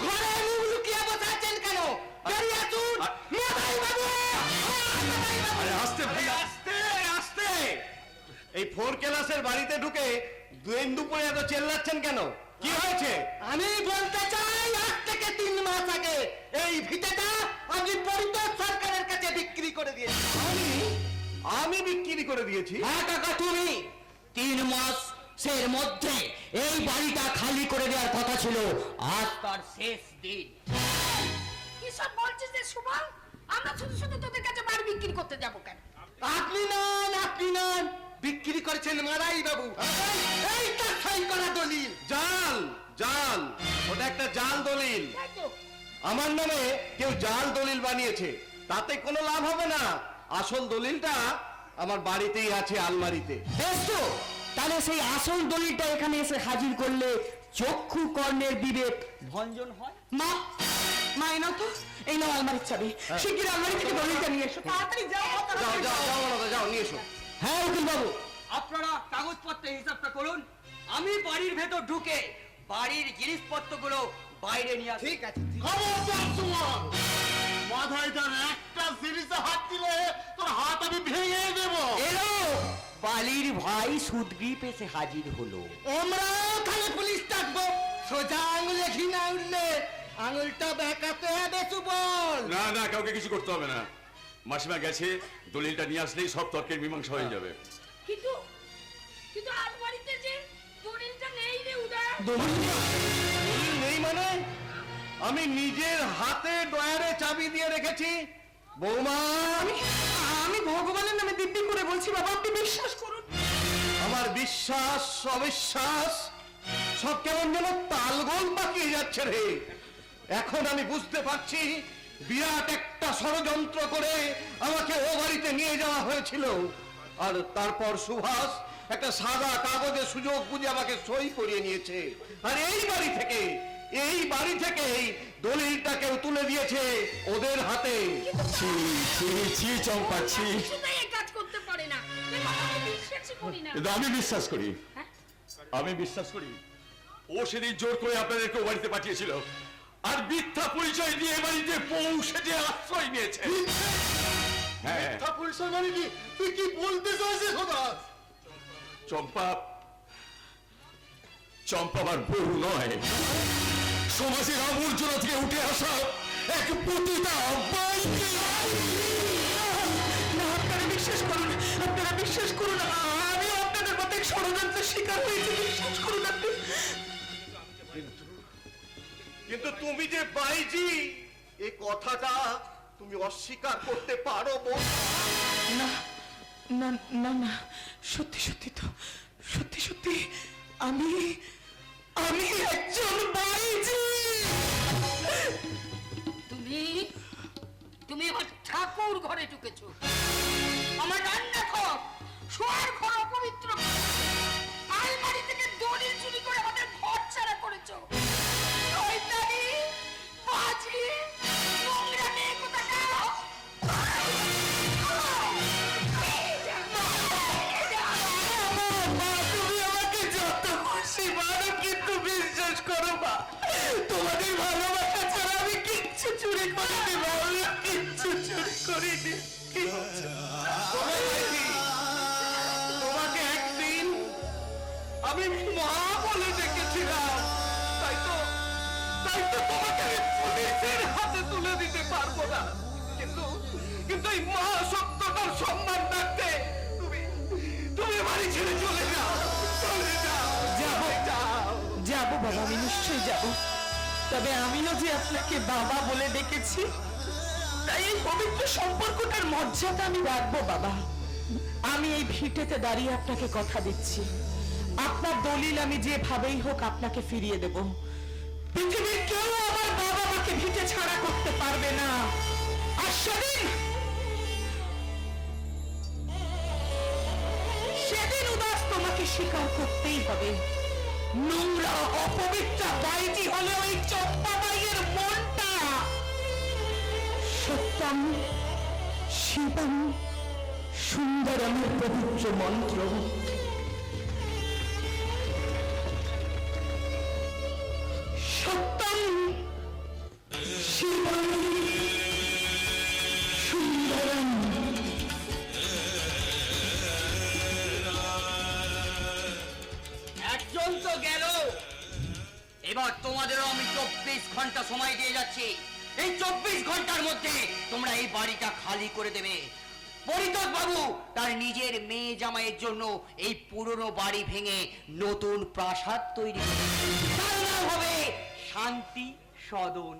ঘরে মুখ লুকিয়ে বসে আছেন কেন? বেরিয়ে আসুন মাদাই বাবু। আরে আস্তে ভাই, আস্তে আস্তে। এই 4 ক্লাসের বাড়িতে ঢুকে দুপুরে এত চেল্লাচ্ছেন কেন? কি হয়েছে? আমি বলতে চাই, 8 থেকে 3 মাস আগে এই ভিটেটা আমি পরিতোষ সরকারের কাছে বিক্রি করে দিয়েছি। আমি বিক্রি করে দিয়েছি? হ্যাঁ কাকা, তুমি 3 মাসের মধ্যে এই বাড়িটা খালি করে দেওয়ার কথা ছিল, আজ তার শেষ দিন। কি সব বলছিস রে সুবল? আমরা শুধু শুধু তোদের কাছে বাড়ি বিক্রি করতে যাব কেন? আপনি নন, বিক্রি করেছেন মাদাই বাবু। এই তার সই করা দলিল। জাল জাল, ওটা একটা জাল দলিল। তাই তো? আমার নামে কেউ জাল দলিল বানিয়েছে, তাতে কোনো লাভ হবে না। আসল দলিলটা আমার বাড়িতেই আছে, আলমারিতে। বেশ তো, তাহলে সেই আসল দলিলটা এখানে এসে হাজির করলে চক্ষু কর্ণের বিবেক ভঞ্জন হয়। মা এই নাও তো, এই নাও আলমারির চাবি। শিগগির আলমারি থেকে দলিলটা নিয়ে এসো, তাড়াতাড়ি যাও। যাও যাও যাও ওনারা, যাও নিয়ে এসো। হ্যাঁ উকিল বাবু, আপনারা কাগজপত্রের হিসাবটা করুন। আমি বাড়ির ভেতর ঢুকে বাড়ির জিনিসপত্রগুলো বাইরে নিয়ে আসো। ঠিক আছে খবরদার সুমন, মাথায় তার একটা জিনিসে হাত দিলে তোর হাত আমি ভেঙে দেবো। এলো বালির ভাই সুদগ্রীপ এসে হাজির হলো। আমরাও তাহলে পুলিশ ডাকবো। সোজা আঙুলে ঘি না উঠলে আঙুলটা বেঁকাতে হবে সুবল। না না, কাউকে কিছু করতে হবে না। মাসিমা গেছে, দলিলটা নিয়ে আসলেই সব তর্কের মীমাংসা হয়ে যাবে। কিন্তু কিন্তু আলমারিতে যে দলিলটা নেই রে উদয়। নেই মানে? আমি নিজের হাতে ডয়ারে চাবি দিয়ে রেখেছি। বৌমা, আমি ভগবানের নামে দিব্যি করে বলছি বাবা, আপনি বিশ্বাস করুন। আমার বিশ্বাস অবিশ্বাস সব কেমন যেন তালগোল পাকিয়ে যাচ্ছে রে। এখন আমি বুঝতে পারছি বিরাট একটা ষড়যন্ত্র করে আমাকে ও বাড়িতে নিয়ে যাওয়া হয়েছিল, আর তারপর সুভাষ একটা সাদা কাগজে সুযোগ বুঝে আমাকে সই করিয়ে নিয়েছে। আর এই বাড়ি থেকেই দলিলটা কেউ তুলে দিয়েছে ওদের হাতে। চম্পা, কিছুতেই এই কাজ করতে পারে না। এ বাবা, আমি বিশ্বাসই করি না। কিন্তু আমি বিশ্বাস করি, হ্যাঁ? আমি বিশ্বাস করি। ও সেদিন জোর করে আপনাদেরকে ও বাড়িতে পাঠিয়েছিল, আর মিথ্যা পরিচয় দিয়ে এ বাড়িতে পৌঁছে যে আশ্রয় নিয়েছে। হ্যাঁ, পরিচয় মানে কি? তুই কি বলতে চাইছিস সুভাষ? চম্পা আমার বউ নয়, সমাজের আবর্জনা থেকে উঠে আসা এক পতিতা বাইকে। না, আপনারা বিশ্বাস করুন, আপনারা বিশ্বাস করুন, আমি আপনাদের মতো এক ষড়যন্ত্রের শিকার হয়েছি, বিশ্বাস করুন আপনি। কিন্তু তুমি যে বাইজি, এই কথাটা তুমি অস্বীকার করতে পারো বৌমা? না না না না, সত্যি সত্যি তো, সত্যি সত্যি আমি একজন বাইজি। তুমি আমার ঠাকুর ঘরে ঢুকেছো, আমার রান্নাঘর শোয়ার ঘর অপবিত্র, আলমারি থেকে দলিল চুরি করে আমাদের ঘর ছাড়া করেছো। শয়তানি, বাজি, নোংরা মেয়ে কোথাকার। তুমি আমাকে যত খুশি মারো, কিন্তু বিশ্বাস করো মা, তোমাদের ভালোবাসা ছাড়া আমি কিচ্ছু চুরি করিনি মা, আমি কিচ্ছু চুরি করিনি। তোমাকে একদিন আমি মা বলে ডেকেছিলাম, তাই তো তোমাকে আমি পুলিশের হাতে তুলে দিতে পারবো না। কিন্তু এই মা শব্দটার সম্মান রাখতে তুমি বাড়ি ছেড়ে চলে যাও। যাবো বাবা, আমি নিশ্চয়ই যাব। তবে আমিও যে আপনাকে বাবা বলে ডেকেছি, তাই এই পবিত্র সম্পর্কটার মর্যাদা আমি রাখবো বাবা। আমি এই ভিটেতে দাঁড়িয়ে আপনাকে কথা দিচ্ছি, আপনার দলিল আমি যেভাবেই হোক আপনাকে ফিরিয়ে দেব। পৃথিবীর কেউ আমার বাবা মাকে ভিটে ছাড়া করতে পারবে না। আর সেদিন উদাস তোমাকে স্বীকার করতেই হবে, নোংরা অপবিত্র বাইজি হলে ওই চম্পা বাইয়ের মনটা সত্যম শিবম সুন্দরমের পবিত্র মন্ত্র। সত্যম শিবম সুন্দরম। একজন তো গেল, এবার তোমাদেরও আমি 24 ঘন্টা সময় দিয়ে যাচ্ছি। এই 24 ঘন্টার মধ্যে তোমরা এই বাড়িটা খালি করে দেবে। পরিতোষ বাবু তার নিজের মেয়ে জামাইয়ের জন্য এই পুরনো বাড়ি ভেঙে নতুন প্রাসাদ তৈরি করবে, তার নাম হবে শান্তি সদন।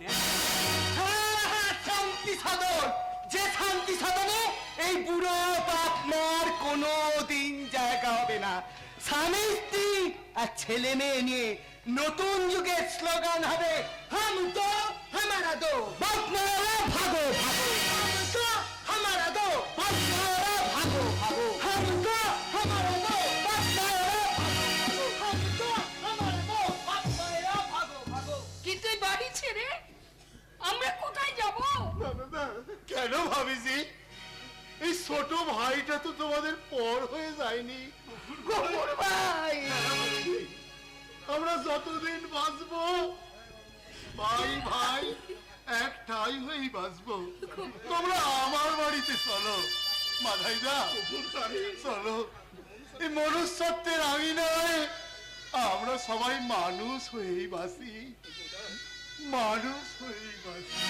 শান্তি সদন, যে শান্তি সদনে এই বুড়ো বাপ মার কোনো দিন জায়গা হবে না। স্বামী স্ত্রী আর ছেলে মেয়ে নিয়ে নতুন যুগের স্লোগান হবে, হাম তো হামারা দো, বাপ মারা ভাগো ভাগো, হাম তো হামারা দো, বাপ মারা ভাগো ভাগো, হাম তো হামারা দো, বাপ মারা ভাগো ভাগো, হাম তো হামারা দো, বাপ মারা ভাগো ভাগো। কিন্তু এই বাড়ি ছেড়ে আমরা কোথায় যাব? কেন ভাবিজি? এই ছোট ভাইটা তো তোমাদের পর হয়ে যায়নি। গোবর ভাই, আমরা যতদিন বাঁচবো ভাই ভাই একটাই হয়েই বাঁচবো। তোমরা আমার বাড়িতে চলো মাথায় যা, চলো। এই মনুষ্যত্বের আমি নয়, আমরা সবাই মানুষ হয়েই বাঁচি, মানুষ হয়েই বাঁচি।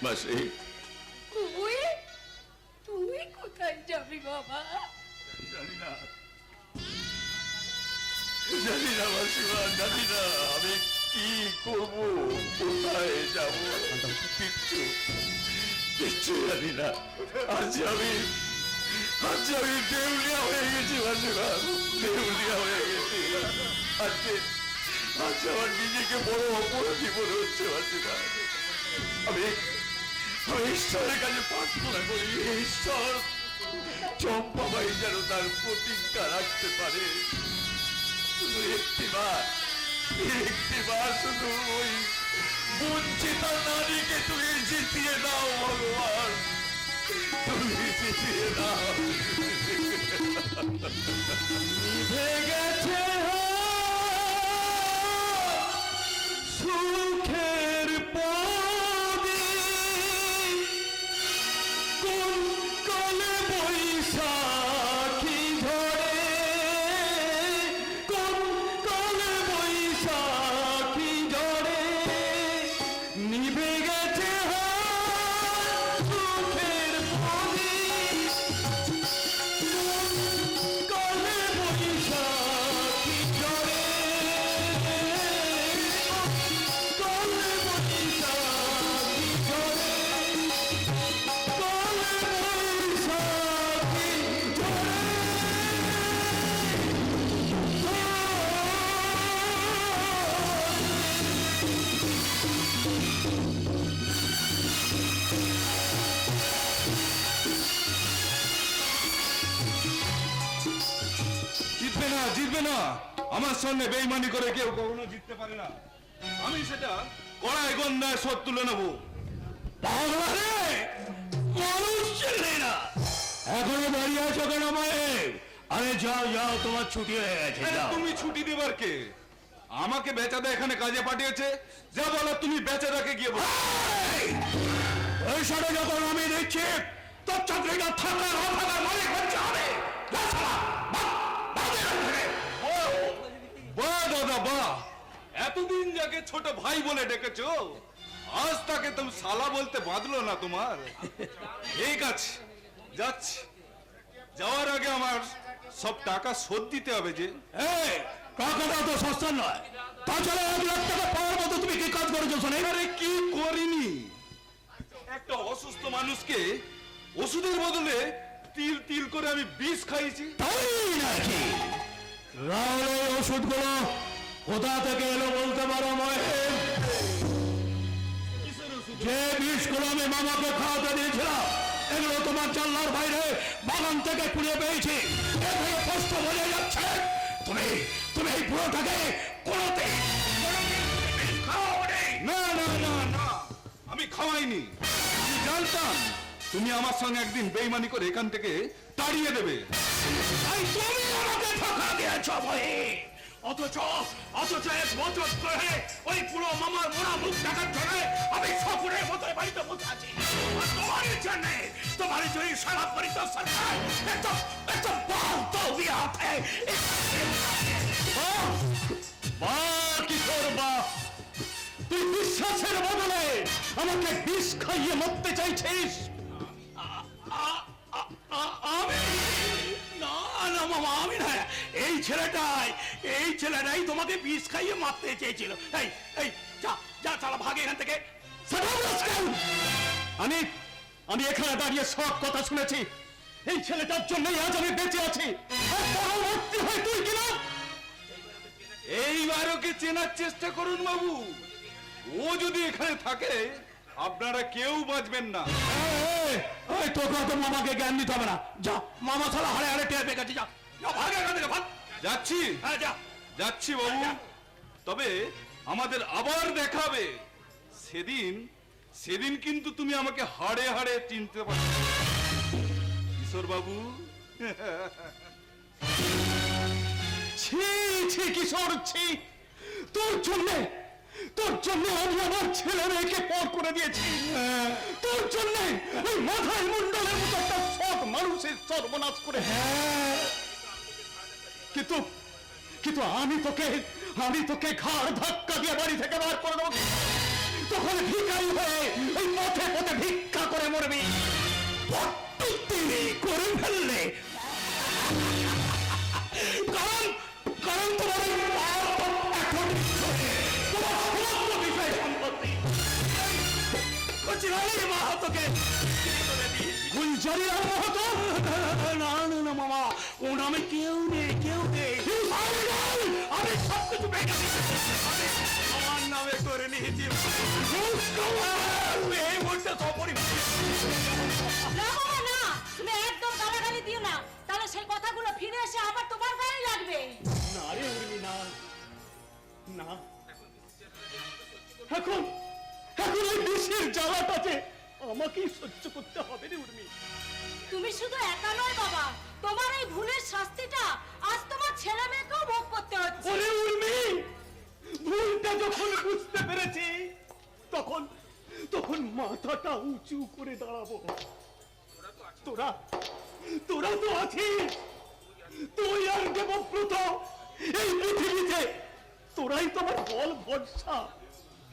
মাসি তুই তুই কোথায় যাবি বাবা? জানি না, জানি না মাসিমা, জানি না আমি কি করবো, কোথায় যাবো, কিচ্ছু কিচ্ছু জানি না। আজ আমি দেউলিয়া হয়ে গেছি মাসিমা, দেউলিয়া হয়ে গেছি। আজকে আজ আমার নিজেকে বড় অপরাধী মনে হচ্ছে মাসিমা। আমি ঈশ্বরের কাছে প্রার্থনা করি, ঈশ্বর চম্পাবাই যেন তার প্রতিজ্ঞা রাখতে পারে। শুধু একটিবার শুধু ওই বঞ্চিত নারীকে তুমি জিতিয়ে দাও ভগবান, তুমি জিতিয়ে দাও। নিভে গেছে সুখের প্রদীপ, কোন কালে বৈশাখী ঝরে, কোন কালে বৈশাখী ঝরে, নিভে গেছে সুখের প্রদীপ, কোন কালে বৈশাখী ঝরে, কালে বৈশাখী ঝরে, কালে বৈশাখী ঝরে। জিতবে না, জিতবে না। আমার সঙ্গে বেইমানি করে কেউ কখনো জিততে পারে না। আমি সেটা কড়াই গন্ডায় শোধ তুলে নেবো। পাগলারে, মানুষ চেনে না, এখনো দাঁড়িয়ে আছো কেন মায়ের? আরে যাও যাও, তোমার ছুটি হয়ে গেছে, আরে যাও। তুমি ছুটি দেবার কে? আমাকে বেচাদা এখানে কাজে পাঠিয়েছে, যা বলার তুমি বেচাদাকে গিয়ে বলো। এই, ওই সাথে যখন আমি দেখছি তোর চাকরিটা থাকার অথাকার মালিক হচ্ছে আমি। যা শালা, বাহ, বাহ এখান থেকে। বাহ দাদা বাহ, এতদিন যাকে ছোট ভাই বলে ডেকেছো, আজ তাকে তুমি শালা বলতে বাঁধলো না তোমার? ঠিক আছে, যাচ্ছি। যাওয়ার আগে আমার সব টাকা শোধ দিতে হবে যে। এই, টাকাটা তো সস্তা নয়, তাছাড়া 1 লাখ টাকা পাওয়ার মতো তুমি কি কাজ করেছো শোনে? আরে কি করিনি? একটা অসুস্থ মানুষকে ওষুধের বদলে তিল তিল করে আমি বিষ খাইছি। তাই নাকি? তাহলে এই ওষুধগুলো কোথা থেকে এলো বলতে পারো মহেশ? যে বিষগুলো আমি মামাকে খাওয়াতে দিয়েছিলাম, এগুলো তোমার জানলার বাইরে বাগান থেকে কুড়িয়ে পেয়েছি। এ থেকে স্পষ্ট বোঝা যাচ্ছে তুমি তুমি এই পুরোটাকে কোনোদিন বিষ খাওয়াওনি। না না না না, আমি খাওয়াইনি। আমি জানতাম তুমি আমার সঙ্গে একদিন বেইমানি করে এখান থেকে তাড়িয়ে দেবে। তাই তুমি আমাকে ধোঁকা দিয়েছ মহেশ। অথচ অথচ 1 বছর ধরে ওই পুরো মামার মোড়া মুখ দেখার জন্য আমি শকুনের মতো বাড়িতে বসে আছি। আর তোমারই জন্য সারা পরিত সরকার একদম বলতো বিয়াতে। বা কিশোর বা, তুই বিশ্বাসের বদলে আমাকে বিষ খাইয়ে মরতে চাইছিস? আমি না না মামা, আমি না। এই ছেলেটাই তোমাকে বিষ খাইয়ে মারতে চেয়েছিল। এই এই যা যা, চালা ভাগে এখান থেকে। আমি এখানে দাঁড়িয়ে সব কথা শুনেছি। এই ছেলেটার জন্যই আজ আমি বেঁচে আছি। আর পরবর্তী হয় তুই কিনা। এইবার ওকে চেনার চেষ্টা করুন বাবু। ও যদি এখানে থাকে আপনারা কেউ বাঁচবেন না। তোকে তো মামাকে জ্ঞান দিতে হবে না। যা, মামা ছাড়া হারে হারে টের পেয়ে গেছে। যা যা, ভাগ এখান থেকে, ভাগ। যাচ্ছি, হ্যাঁ যা। যাচ্ছি বাবু। তবে আমাদের আবার দেখাবে। সেদিন কিন্তু তুমি আমাকে হাড়ে হাড়ে চিনতে পারবে কিশোর বাবু। ছি ছি কিশোর ছি, তোর জন্যে আমি আমার ছেলে মেয়েকে পর করে দিয়েছি। তোর জন্যে ওই মাথায় মুন্ডলের মতো একটা সৎ মানুষের সর্বনাশ করে। কিন্তু আমি তোকে ঘাড় ধাক্কা দিয়ে বাড়ি থেকে বার করে দেবো। তখন ভিখারি হয়ে ওই পথে পথে ভিক্ষা করে মরবি। করে ফেললে কারণ তোমার এই এখন তোমার সমস্ত বিষয় সম্পত্তি কচিরানির মাহাতোকে গুলজারির মাহাতো। না না না মামা, ও নামে কেউ নেই। আমি সব কিছু আমার নামে করে নিয়েছি। এই মুহূর্তে সপরিবার না বাবা না, তুমি একদম গালাগালি দিও না, তাহলে সেই কথাগুলো ফিরে এসে আবার তোমার গায়ে লাগবে। না রে উর্মি, না না, এখন ওই বিষের জ্বালাটাতে আমাকেই সহ্য করতে হবে রে উর্মি। তুমি শুধু একা নয় বাবা, তোমার এই ভুলের শাস্তিটা আজ তোমার ছেলে মেয়েকেও ভোগ করতে হচ্ছে। ওরে উর্মি, ভুলটা যখন বুঝতে পেরেছি তখন মাথাটা উঁচু করে দাঁড়াবো। তোরা তো আছিস, তুই আর দেবব্রত, এই পৃথিবীতে তোরাই তোমার বল ভরসা।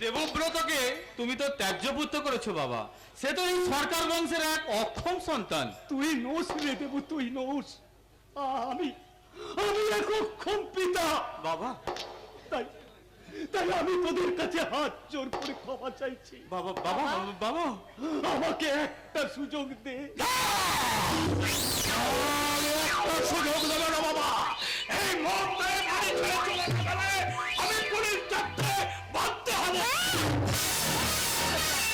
দেবব্রতকে তুমি তো ত্যায্যপুত্র করেছো বাবা, সে তো এই সরকার বংশের এক অক্ষম সন্তান। তুই নোস রে দেব, তুই নোস। আমি এক অক্ষম পিতা বাবা। তাই আমি তোদের কাছে হাত জোর করে ক্ষমা চাইছি। বাবা বাবা বাবা, আমাকে একটা সুযোগ দে। সুযোগ দেবে না বাবা। এই মুহূর্তে বাড়ি ছেড়ে চলে গেলে আমি পুলিশ ডাকতে বাধ্য হব।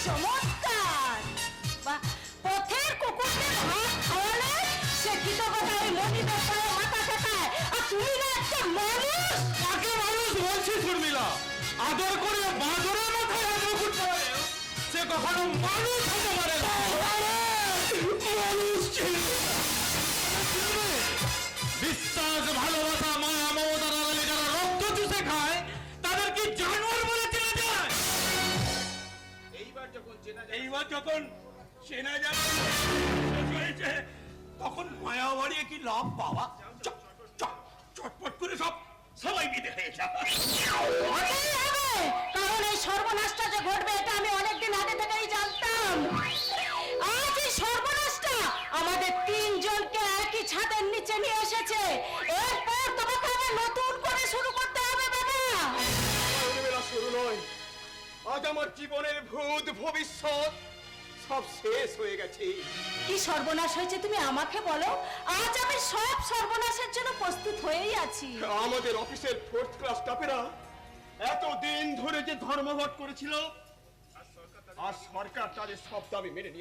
চমৎকার! বাহ, পথের কুকুরকে ভাত খাওয়ালে সে কৃতজ্ঞতা ওই মনিবের পায়ে মাথা ঠেকায়, আর তুমি না একটা মানুষ। কাকে মানুষ বলছিস উর্মিলা? আদর করে বাঁদরের মাথায় মুকুট পরে সে কখনো মানুষ হতে পারে না। মানুষ ছিল। বিশ্বাস, ভালোবাসা, মায়া, মমতা লাগালে যারা রক্ত চুষে খায় তাদের কি জানোয়ার বলে চেনা যায়? এইবার যখন চেনা যাবে শেষ হয়েছে, তখন মায়া বাড়িয়ে কি লাভ বাবা? চটপট করে সবাই বিদে হয়ে যাবে। হতেই হবে, কারণ এই সর্বনাশটা যে ঘটবে এটা আমি অনেকদিন আগে থেকেই জানতাম। আজ এই সর্বনাশটা আমাদের তিনজনকে একই ছাদের নিচে নিয়ে এসেছে। এরপর তোমাকে আবার নতুন করে শুরু করতে হবে বাবা। বেলা শুরু নয়, আজ আমার জীবনের ভূত ভবিষ্যৎ সব শেষ হয়ে গেছে। কি সর্বনাশ হয়েছে তুমি আমাকে বলো, আজ আমি সব সর্বনাশের জন্য প্রস্তুত হয়েই আছি। আমাদের অফিসের 4th ক্লাস স্টাফেরা এতদিন ধরে যে ধর্মঘট করেছিল, আর সরকার তাদের সব দাবি মেনে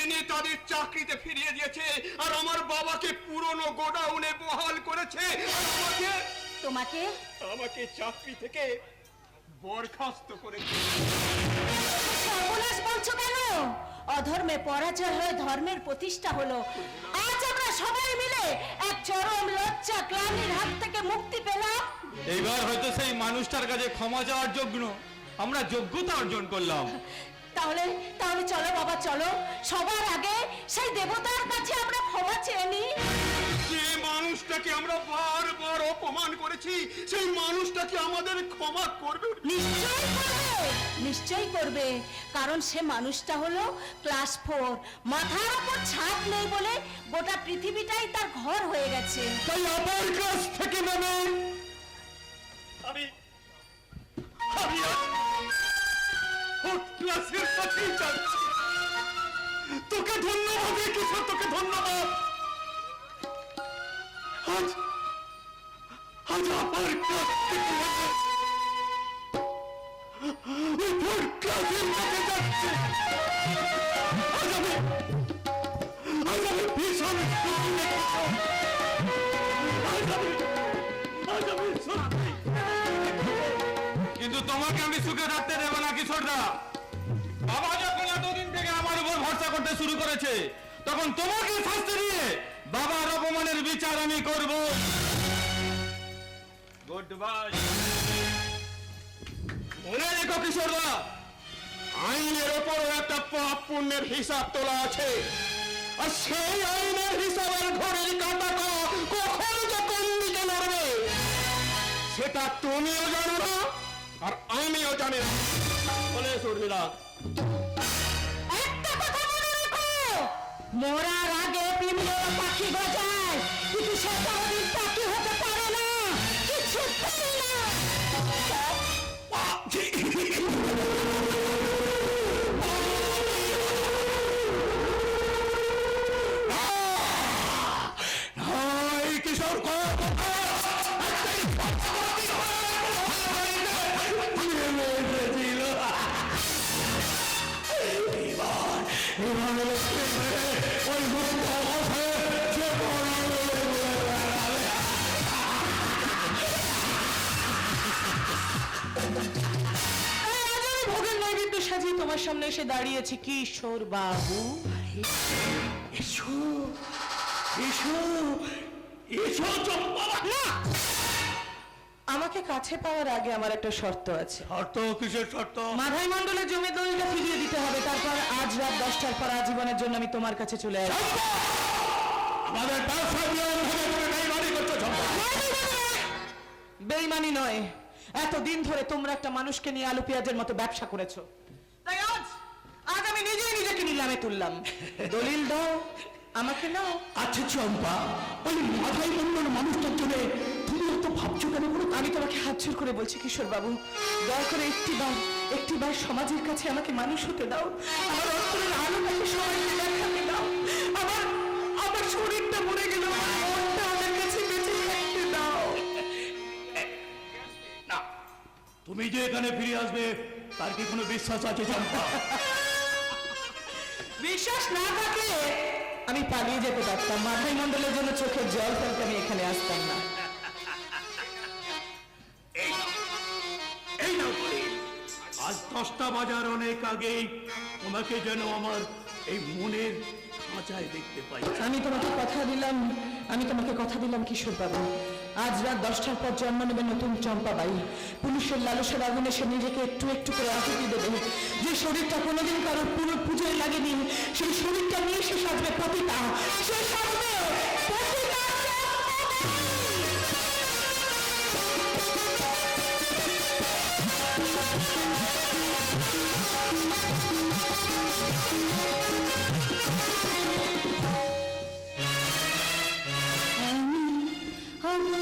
নিয়ে তাদের চাকরিতে ফিরিয়ে দিয়েছে, আর আমার বাবাকে পুরনো গোডাউনে বহাল করেছে, আর আমাকে চাকরি থেকে বরখাস্ত করেছে। সর্বনাশ বলছো কেন? অধর্মে পরাজয় হয়ে ধর্মের প্রতিষ্ঠা হলো। আজ আমরা সবাই মিলে এক চরম লজ্জা ক্লান্তির হাত থেকে মুক্তি পেলাম। এইবার হয়তো সেই মানুষটার কাছে ক্ষমা চাওয়ার যোগ্য আমরা যোগ্যতা অর্জন করলাম। তাহলে চলো বাবা, চলো সবার আগে সেই দেবতার কাছে আমরা ক্ষমা চেয়ে নিই। যে মানুষটাকে আমরা বারবার অপমান করেছি, সেই মানুষটাকে আমাদের ক্ষমা করবে। নিশ্চয়ই করবে, কারণ সে মানুষটা হলো ক্লাস 4। মাথার উপর ছাদ নেই বলে গোটা পৃথিবীটাই তার ঘর হয়ে গেছে। তাই আমার কাছ থেকে নেবে আমি ক্লাসের কাছেই যাচ্ছি। তোকে ধন্যবাদ, কিশোর, তোকে ধন্যবাদ। আজ আমার কাছ থেকে ওই 4th ক্লাসের কাছে যাচ্ছে। আজ আমি ভীষণ সুখী দেখেছি। আজ আমি সত্যি। কিন্তু তোমাকে আমি সুখে থাকতে দেবো না কিশোরদা। বাবা যখন এতদিন থেকে আমার উপর ভরসা করতে শুরু করেছে, তখন তোমাকে শাস্তি দিয়ে বাবার অপমানের বিচার আমি করব। Good bye. মনে রেখো কিশোরদা, আইনের ওপর একটা পাপ পুণ্যের হিসাব তোলা আছে, আর সেই আইনের হিসাবের ঘড়ির কাঁটাটা কখন যে কোন দিকে লড়বে সেটা তুমিও জানো না আর আমিও জানি না। বলে শর্মিলা, একটা কথা মনে রেখো, মরার আগে পিমড়ে পাখি বাজায়, কিন্তু সে কোনোদিন পাখি হতে পারে না, কিছুতেই না। এই কিশোর ভোগের নৈবেদ্য সাজিয়ে তোমার সামনে এসে দাঁড়িয়েছি কিশোর বাবু। এসো এসো এসো চম্পা। না, আমাকে কাছে পাওয়ার আগে আমার একটা শর্ত আছে। শর্ত? কিসের শর্ত? মাধাই মণ্ডলের জমি দলিলটা ফিরিয়ে দিতে হবে, তারপর আজ রাত 10টার পর আজীবনের জন্য আমি তোমার কাছে চলে আসবো। আমাদের ব্যবসা নিয়ম ভেঙে তুমি বেইমানি করছো চম্পা। বেইমানি নয়, এতদিন ধরে তোমরা একটা মানুষকে নিয়ে আলু পেঁয়াজের মতো ব্যবসা করেছো, তাই আজ আজ আমি নিজেই নিজেকে নিলামে তুললাম। দলিল দাও, আমাকে নাও। আচ্ছা চম্পা, ওই মাথায় মন্ডল মানুষটার জন্য তুমি অত ভাবছো কেন? আমি তোমাকে হাত জোর করে বলছি কিশোর বাবু, দয়া করে একটিবার সমাজের কাছে আমাকে মানুষ হতে দাও। আমার অন্তরের আলোটাকে সবাইকে দেখাতে দাও। আমার শরীরটা মরে গেল, আমার মনটা আমার কাছে বেঁচে থাকতে দাও। না, তুমি যে এখানে ফিরে আসবে তার কি কোনো বিশ্বাস আছে চম্পা? বিশ্বাস না থাকলে আমি পালিয়ে যেতে পারতাম, মাথায় মণ্ডলের জন্য চোখের জল ফেলতে আমি এখানে আসতাম না। এই নাও বলি, আজ 10টা বাজার অনেক আগেই তোমাকে যেন আমার এই মনের খাঁচায় দেখতে পাই। আমি তোমাকে কথা দিলাম কিশোর বাবু, আজ রাত 10টার পর জন্ম নেবে নতুন চম্পাবাই। পুলিশের লালসের আগুনে সে নিজেকে একটু একটু করে আহুতি দেবে। যে শরীরটা কোনোদিন কারোর পুরো পুজোয় লাগেনি, সেই শরীরটা নিয়ে সে সাজবে পতিতা। সে সাজবে পতিতা। আমি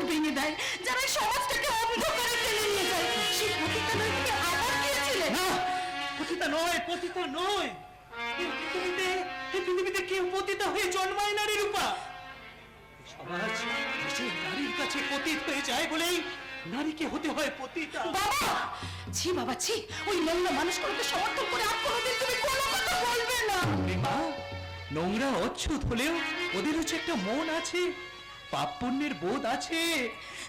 ভেঙে দেয়, যারা এই সমাজটাকে অন্ধকারে টেনে নিয়ে যায়, সেই পতিতা নয় তুমি আবার গিয়েছিলে? না, পতিতা নয়, পতিতা নয়। এই পৃথিবীতে কেউ পতিতা হয়ে জন্মায় না রে রূপা। সমাজ এসে নারীর কাছে পতিত হয়ে যায় বলেই নারীকে হতে হয় পতিতা। বাবা ছি, বাবা ছি, ওই নোংরা মানুষগুলোকে সমর্থন করে আর কোনোদিন তুমি কোনো কথা বলবে না। মা, নোংরা অচ্ছুত হলেও ওদের হচ্ছে একটা মন আছে, পাপ পুণ্যের বোধ আছে,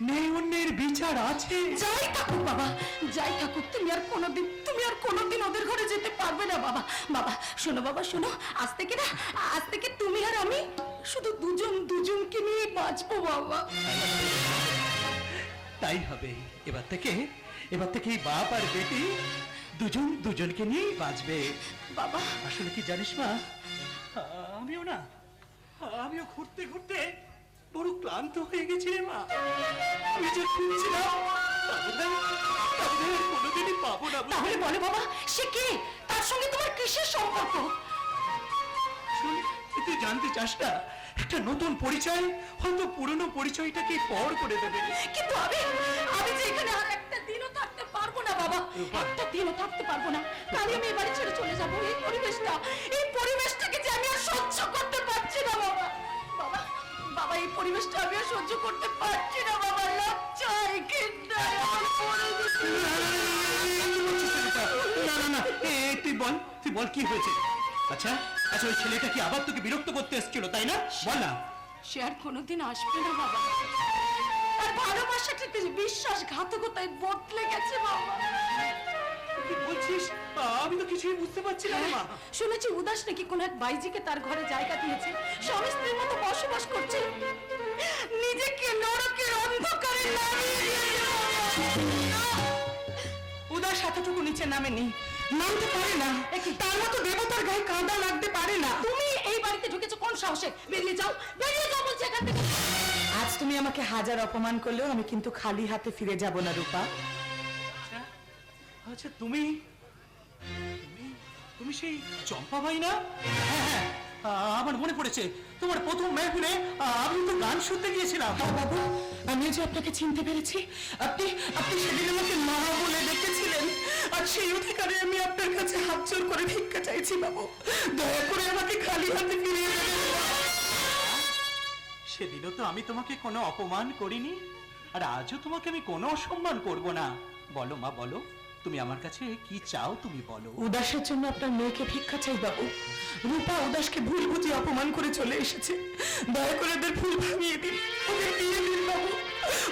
ন্যায় অন্যের বিচার আছে। যাই থাকুক বাবা, যাই থাকুক, তুমি আর কোনোদিন ওদের ঘরে যেতে পারবে না বাবা। বাবা শোনো, বাবা শোনো, আজ থেকে তুমি আর আমি শুধু দুজনকে নিয়ে বাঁচবো বাবা। তাই হবে, এবার থেকে এই বাপ আর বেটি দুজনকে নিয়েই বাঁচবে। বাবা আসলে কি জানিস মা, আমিও ঘুরতে ঘুরতে বড় ক্লান্ত হয়ে গেছি রে মা। আমি যে খুঁজছিলাম তাদের কোনোদিনই পাবো না। তাহলে বলে বাবা, সে কে? তার সঙ্গে তোমার কিসের সম্পর্ক? শোন, তুই জানতে চাস না? একটা নতুন পরিচয় হয়তো পুরনো পরিচয়টাকে পর করে দেবে। কিন্তু আমি যে এখানে আর একটা দিনও থাকতে পারবো না বাবা, একটা দিনও থাকতে পারবো না। কালই আমি এই বাড়ি ছেড়ে চলে যাবো। এই পরিবেশটাকে যে আমি আর সহ্য করতে পারছি না বাবা। বাবা বাবা, এই পরিবেশটা আমি আর সহ্য করতে পারছি না বাবা। লজ্জায় ঘৃণায় আমার পরিবেশ। না, তুই বল কি হয়েছে? আচ্ছা, ওই ছেলেটা কি আবার তোকে বিরক্ত করতে এসেছিল, তাই না? বল না। সে আর কোনোদিন আসবে না বাবা। আর ভালোবাসাটাতে বিশ্বাসঘাতকতায় বদলে গেছে বাবা। কি বলছিস? আমি তো কিছুই বুঝতে পারছি না মা। শুনেছি উদাস নাকি কোন এক বাইজিকে তার ঘরে জায়গা দিয়েছে, স্বামী স্ত্রীর মতো বসবাস করছে, নিজেকে নরকের অন্ধকারে নামিয়ে দিয়েছে বাবা। উদাস এতটুকু নিচে নামেনি, নামতে পারে না। তার মতো দেবতার গায়ে কাঁদা লাগতে পারে না। তুমি এই বাড়িতে ঢুকেছো কোন সাহসে? বেরিয়ে যাও বলছি এখান থেকে। আজ তুমি আমাকে হাজার অপমান করলেও আমি কিন্তু খালি হাতে ফিরে যাব না রূপা। আচ্ছা, তুমি সেই চম্পাবাই না? হ্যাঁ, আমার মনে পড়েছে, তোমার প্রথম মেহফিলে আমি তো গান শুনতে গিয়েছিলাম। হ্যাঁ বাবু, আমি যে আপনাকে চিনতে পেরেছি। আপনি সেদিন আমাকে মা বলে ডেকেছিলেন, আর সেই অধিকারে আমি আপনার কাছে হাত জোর করে ভিক্ষা চাইছি বাবু। দয়া করে আমাকে খালি হাতে ফিরিয়ে দেবেন। সেদিনও তো আমি তোমাকে কোনো অপমান করিনি, আর আজও তোমাকে আমি কোনো অসম্মান করব না। বলো মা, বলো, তুমি আমার কাছে কি চাও, তুমি বলো। উদাসের জন্য আপনার মেয়েকে ভিক্ষা চাই বাবু। রূপা উদাসকে ভুল বুঝে অপমান করে চলে এসেছে। দয়া করে ওদের ভুল ভাঙিয়ে দিন, ওদের বিয়ে দিন বাবু।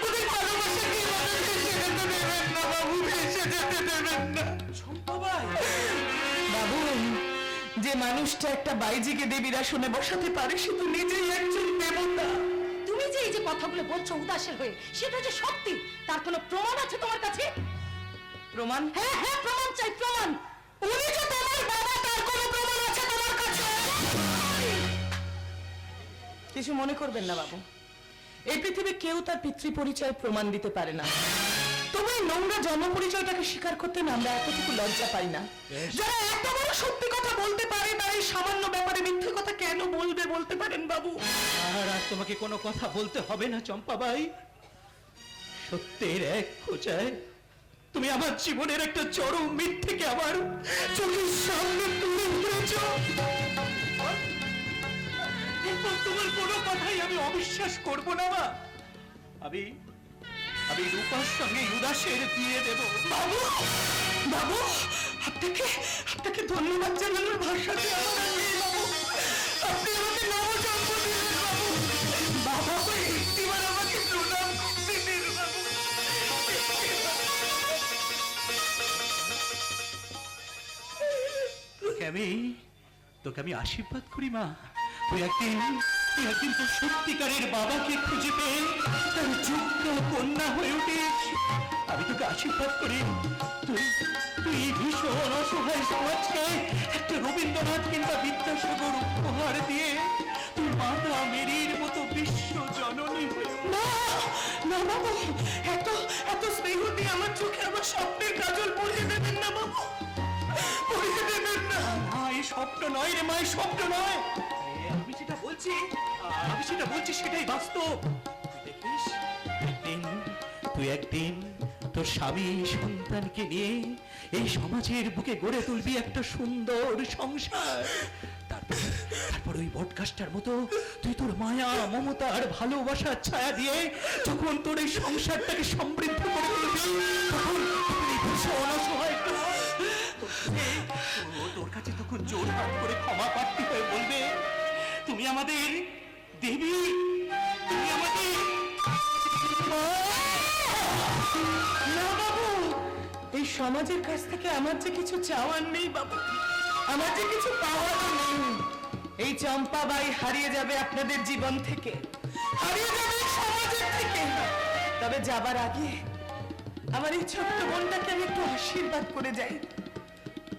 ওদের ভালোবাসাকে ভেসে যেতে দেবেন না বাবু, ভেসে যেতে দেবেন না। বাবু, যে মানুষটা একটা বাইজিকে দেবীর আসনে বসাতে পারে, সে তো নিজেই একজন দেবতা। তুমি যে এই যে কথাগুলো বলছো উদাসের হয়ে, সেটা যে সত্যি, তার কোনো প্রমাণ আছে তোমার কাছে? প্রমাণ? হ্যাঁ, প্রমাণ চাই, প্রমাণ। উনি যে তোমার বাবা, তার কোনো প্রমাণ আছে তোমার কাছে? কিছু মনে করবেন না বাবু, এই পৃথিবী কেউ তার পিতৃ পরিচয় প্রমাণ দিতে পারে না। তবে এই নোংরা জন্ম পরিচয়টাকে স্বীকার করতে না আমরা এতটুকু লজ্জা পাই না। যারা এত বড় সত্যি কথা বলতে পারে, তারা এই সামান্য ব্যাপারে মিথ্যে কথা কেন বলবে বলতে পারেন বাবু? আর তোমাকে কোনো কথা বলতে হবে না চম্পাবাই। সত্যের এক খোঁচায় তুমি আমার জীবনের একটা চরম মিথ্যেকে আমার চোখের সামনে তুলে ধরেছ। এরপর তোমার কোনো কথাই আমি অবিশ্বাস করব না মা। আমি রূপার সঙ্গে উদাসের বিয়ে দেব। বাবু, বাবু, আপনাকে ধন্যবাদ জানানোর ভাষা দিয়ে আমার আর নেই বাবু। আপনি আমাকে নবজন্ম দিলেন বাবু। বাবা, একটিবার আমাকে প্রণাম করতে দিন বাবু। তোকে আমি আশীর্বাদ করি মা, তুই একদিন তোর সত্যিকারের বাবাকে খুঁজে পেয়ে তার যোগ্য কন্যা হয়ে উঠিস। আমি তোকে আশীর্বাদ করি, তুই ভীষণ অসহায় সমাজকে একটা রবীন্দ্রনাথ কিংবা বিদ্যাসাগর উপহার দিয়ে তুই মাতা মেরির মতো বিশ্ব জননী হয়ে উঠ। না বাবু, এত স্নেহ দিয়ে আমার চোখে আমার স্বপ্নের কাজল পরিয়ে দেবেন না বাবু, পরিয়ে দেবেন না। এই স্বপ্ন নয় রে মা, স্বপ্ন নয়। আমি যেটা বলছি সেটাই বাস্তব। তুই দেখিস তুই একদিন তোর স্বামী সন্তানকে নিয়ে এই সমাজের বুকে গড়ে তুলবি একটা সুন্দর সংসার। তারপর ওই বটগাছটার মতো তুই তোর মায়া মমতা আর ভালোবাসার ছায়া দিয়ে যখন তোর এই সংসারটাকে সমৃদ্ধ করে তুলবি, তখন এই ভীষণ অসহায় তোর কাছে তখন জোর হাত করে ক্ষমা প্রার্থী হয়ে বলবে, তুমি আমাদের দেবী, তুমি আমাদের না বাবু, এই সমাজের কাছ থেকে আমার যে কিছু চাওয়ার নেই বাবু, আমার যে কিছু পাওয়ার নেই। এই চম্পাবাই হারিয়ে যাবে আপনাদের জীবন থেকে, হারিয়ে যাবে এই সমাজের থেকে। তবে যাবার আগে আমার এই ছোট্ট বোনটাকে আমি একটু আশীর্বাদ করে যাই।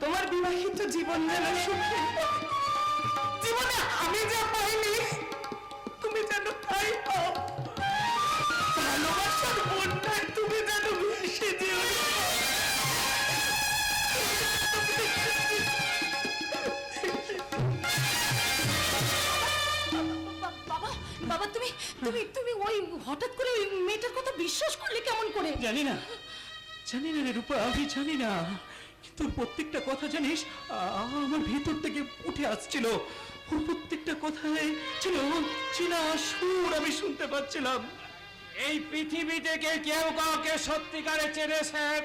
তোমার বিবাহিত জীবন যেন সুখের হোক। জীবনে আমি যা পাইনি তুমি যেন তাই পাও। ভালোবাসার বন্যায় তুমি যেন ভেসে যেও। বাবা বাবা তুমি তুমি তুমি ওই হঠাৎ করে ওই মেয়েটার কথা বিশ্বাস করলে কেমন করে? জানি না রে রূপা, আমি জানি না, কিন্তু ওর প্রত্যেকটা কথা জানিস আমার ভেতর থেকে উঠে আসছিল। ওর প্রত্যেকটা কথায় ছিল চেনা সুর আমি শুনতে পাচ্ছিলাম। এই পৃথিবী থেকে কেউ কাউকে সত্যিকারে চেনে স্যার?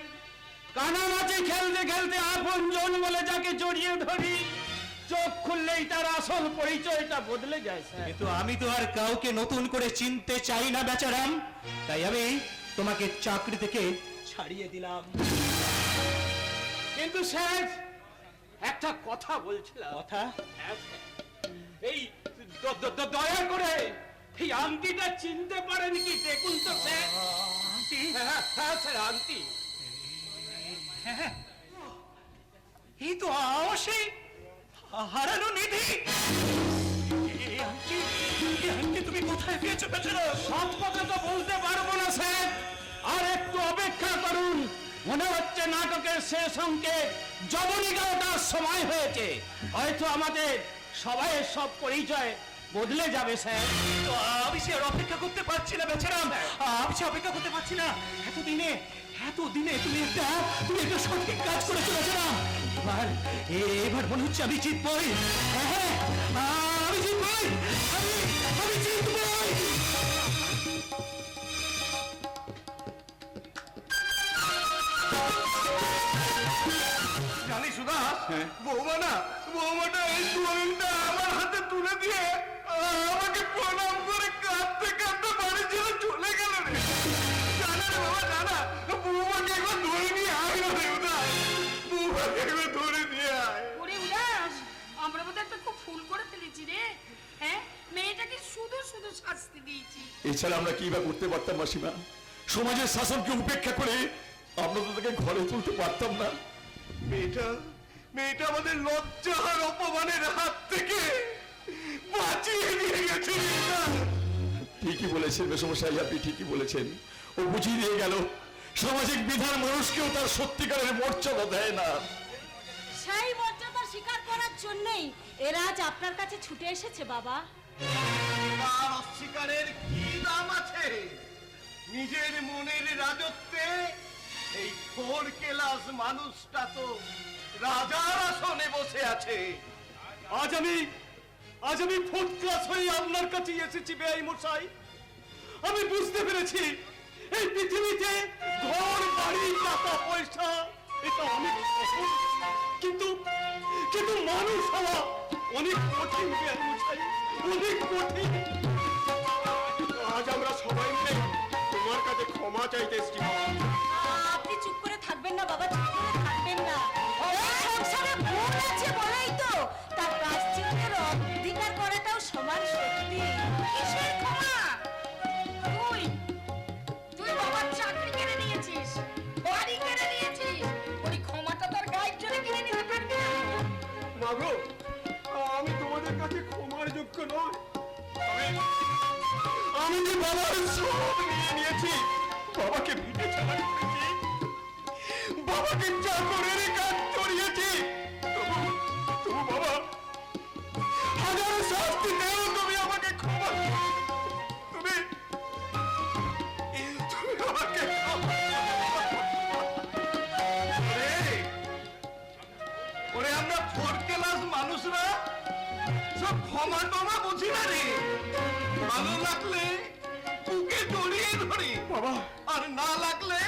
কানামাছি খেলতে খেলতে আপনজন বলে যাকে জড়িয়ে ধরি, চোখ খুললেই তার আসল পরিচয়টা বদলে যায় স্যার। কিন্তু আমি তো আর কাউকে নতুন করে চিনতে চাই না বেচারাম, তাই আমি তোমাকে চাকরি থেকে ছাড়িয়ে দিলাম। কিন্তু স্যার একটা কথা বলছিলাম। কথা? হ্যাঁ, স্যার। এই দয়া করে এই আংটিটা চিনতে পারেন কি দেখুন তো স্যার। আন্টি? হ্যাঁ হ্যাঁ স্যার, আংটি। হ্যাঁ, এই তো আমার সেই হারানো নিধি। এই আন্টি তুমি কোথায় পেয়েছো বেচারা? সব কথা তো বলতে পারবো না স্যার, আর একটু অপেক্ষা করুন। মনে হচ্ছে নাটকের শেষ অঙ্কে জবনিকাটার সময় হয়েছে, হয়তো আমাদের সবাই সব পরিচয় বদলে যাবে স্যার। তো আমি সে আর অপেক্ষা করতে পারছি না বেচারাম, আমি সে অপেক্ষা করতে পারছি না। এতদিনে তুমি একটা সঠিক কাজ করেছো বেচারাম। এবার মনে হচ্ছে আমি জিতবই। হ্যাঁ, আমি জিতবই, আমি জিতবই। জানি সুধা, বৌমাটা এই তোয়ালটা আমার হাতে তুলে দিয়ে আমাকে প্রণাম করে কাঁদতে কাঁদতে বাড়ি ছেড়ে চলে গেল রে। জানা রে বাবা, জানা, বৌমাকে একবার ধরে নিয়ে আয় না রে উদয়, বৌমাকে একবার ধরে নিয়ে আয়। ওরে উল্লাস, আমরা বোধহয় একটা খুব ভুল করে ফেলেছি রে। হ্যাঁ, মেয়েটাকে শুধু শুধু শাস্তি দিয়েছি। এছাড়া আমরা কি বা করতে পারতাম মাসিমা? সমাজের শাসনকে উপেক্ষা করে আমরা তো তাকে ঘরে তুলতে পারতাম না। মেয়েটা আমাদের লজ্জা আর অপমানের হাত থেকে বাঁচিয়ে দিয়ে গেছে। ঠিকই বলেছেন মেসমশাই, আপনি ঠিকই বলেছেন। ও বুঝিয়ে দিয়ে গেল সামাজিক বিধান মানুষকেও তার সত্যিকারের মর্যাদা দেয় না। সেই মর্যাদা স্বীকার করার জন্যই এরা আজ আপনার কাছে ছুটে এসেছে বাবা। তার অস্বীকারের কি দাম আছে? নিজের মনের রাজত্বে এই খোর কেলাস মানুষটা তো রাজার আসনে বসে আছে। আজ আমি ফোর্থ ক্লাস হয়ে আপনার কাছে এসেছি বেআই মশাই। আমি বুঝতে পেরেছি এই পৃথিবীতে ঘর বাড়ি টাকা পয়সা এটা অনেক সহজ, কিন্তু মানুষ হওয়া অনেক কঠিন বেআই মশাই, অনেক কঠিন। আজ আমরা সবাই মিলে তোমার কাছে ক্ষমা চাইতে এসেছি। আপনি চুপ করে থাকবেন না বাবা, চুপ করে থাকবেন না। এই সংসারে ভুল আছে বলেই তো তার প্রায়শ্চিত্তের অধিকার করাটাও সমান সত্যি। কিসের ক্ষমা? তুই বাবার চাকরি কেড়ে নিয়েছিস, বাড়ি কেড়ে নিয়েছিস, ওই ক্ষমাটা তোর গায়ের জোরে কিনে নিতে পারবি না। মাগো, আমি তোমাদের কাছে ক্ষমার যোগ্য নয়। আমি যে বাবার সব নিয়ে নিয়েছি, বাবাকে ভিটে ছাড়া করেছি, বাবাকে চাকরের কাজ চড়িয়েছি, তবু বাবা হাজার শাস্তি দেও তুমি আমাকে ক্ষমা, তুমি আমাকে ক্ষমা ওসব ক্ষমা টমা বুঝি না রে। ভালো লাগলে বুকে জড়িয়ে ধরি বাবা, আর না লাগলে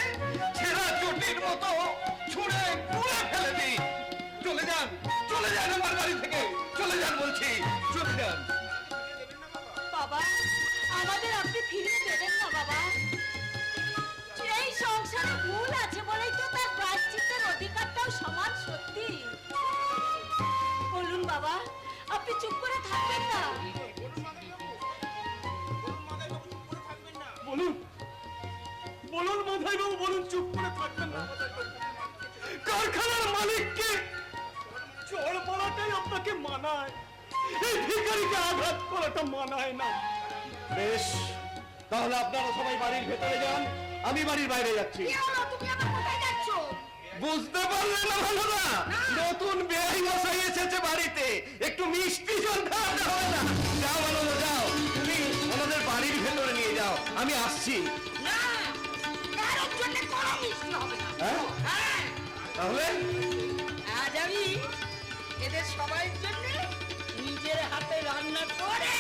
ছেঁড়া চটির মতো ছুঁড়ে পুড়ে ফেলে দি। চলে যান, চলে যান আমার বাড়ি থেকে, চলে যান বলছি, চলে যান। বাবা আমাদের আপনি ফিরিয়ে দেবেন না বাবা। এই সংসারে ভুল আছে বলেই তো তার প্রায়শ্চিত্তের অধিকারটাও সমান সত্যি। বলুন বাবা, আপনি চুপ করে থাকবেন না। বলুন বলুন মাথায় বাবু, বলুন চুপ করে থাকবেন না। কারখানার মালিককে চড় মারাটাই আপনাকে মানায়, এই ভিখারিকে আঘাত করাটা মানায় না। বেশ, তাহলে আপনারা সবাই বাড়ির ভেতরে যান, আমি বাড়ির বাইরে যাচ্ছি। কি হলো, তুমি আবার কোথায় যাচ্ছ? বুঝতে পারলে না ভালো না? নতুন বেআই মশাই এসেছে বাড়িতে, একটু মিষ্টি জল খাওয়াতে হবে না? যাও ভালো, যাও, তুমি আমাদের বাড়ির ভেতরে নিয়ে যাও, আমি আসছি। না, কারোর জন্য কোনো মিষ্টি হবে না। হ্যাঁ? হ্যাঁ, তাহলে আজ আমি এদের সবার জন্য নিজের হাতে রান্না করে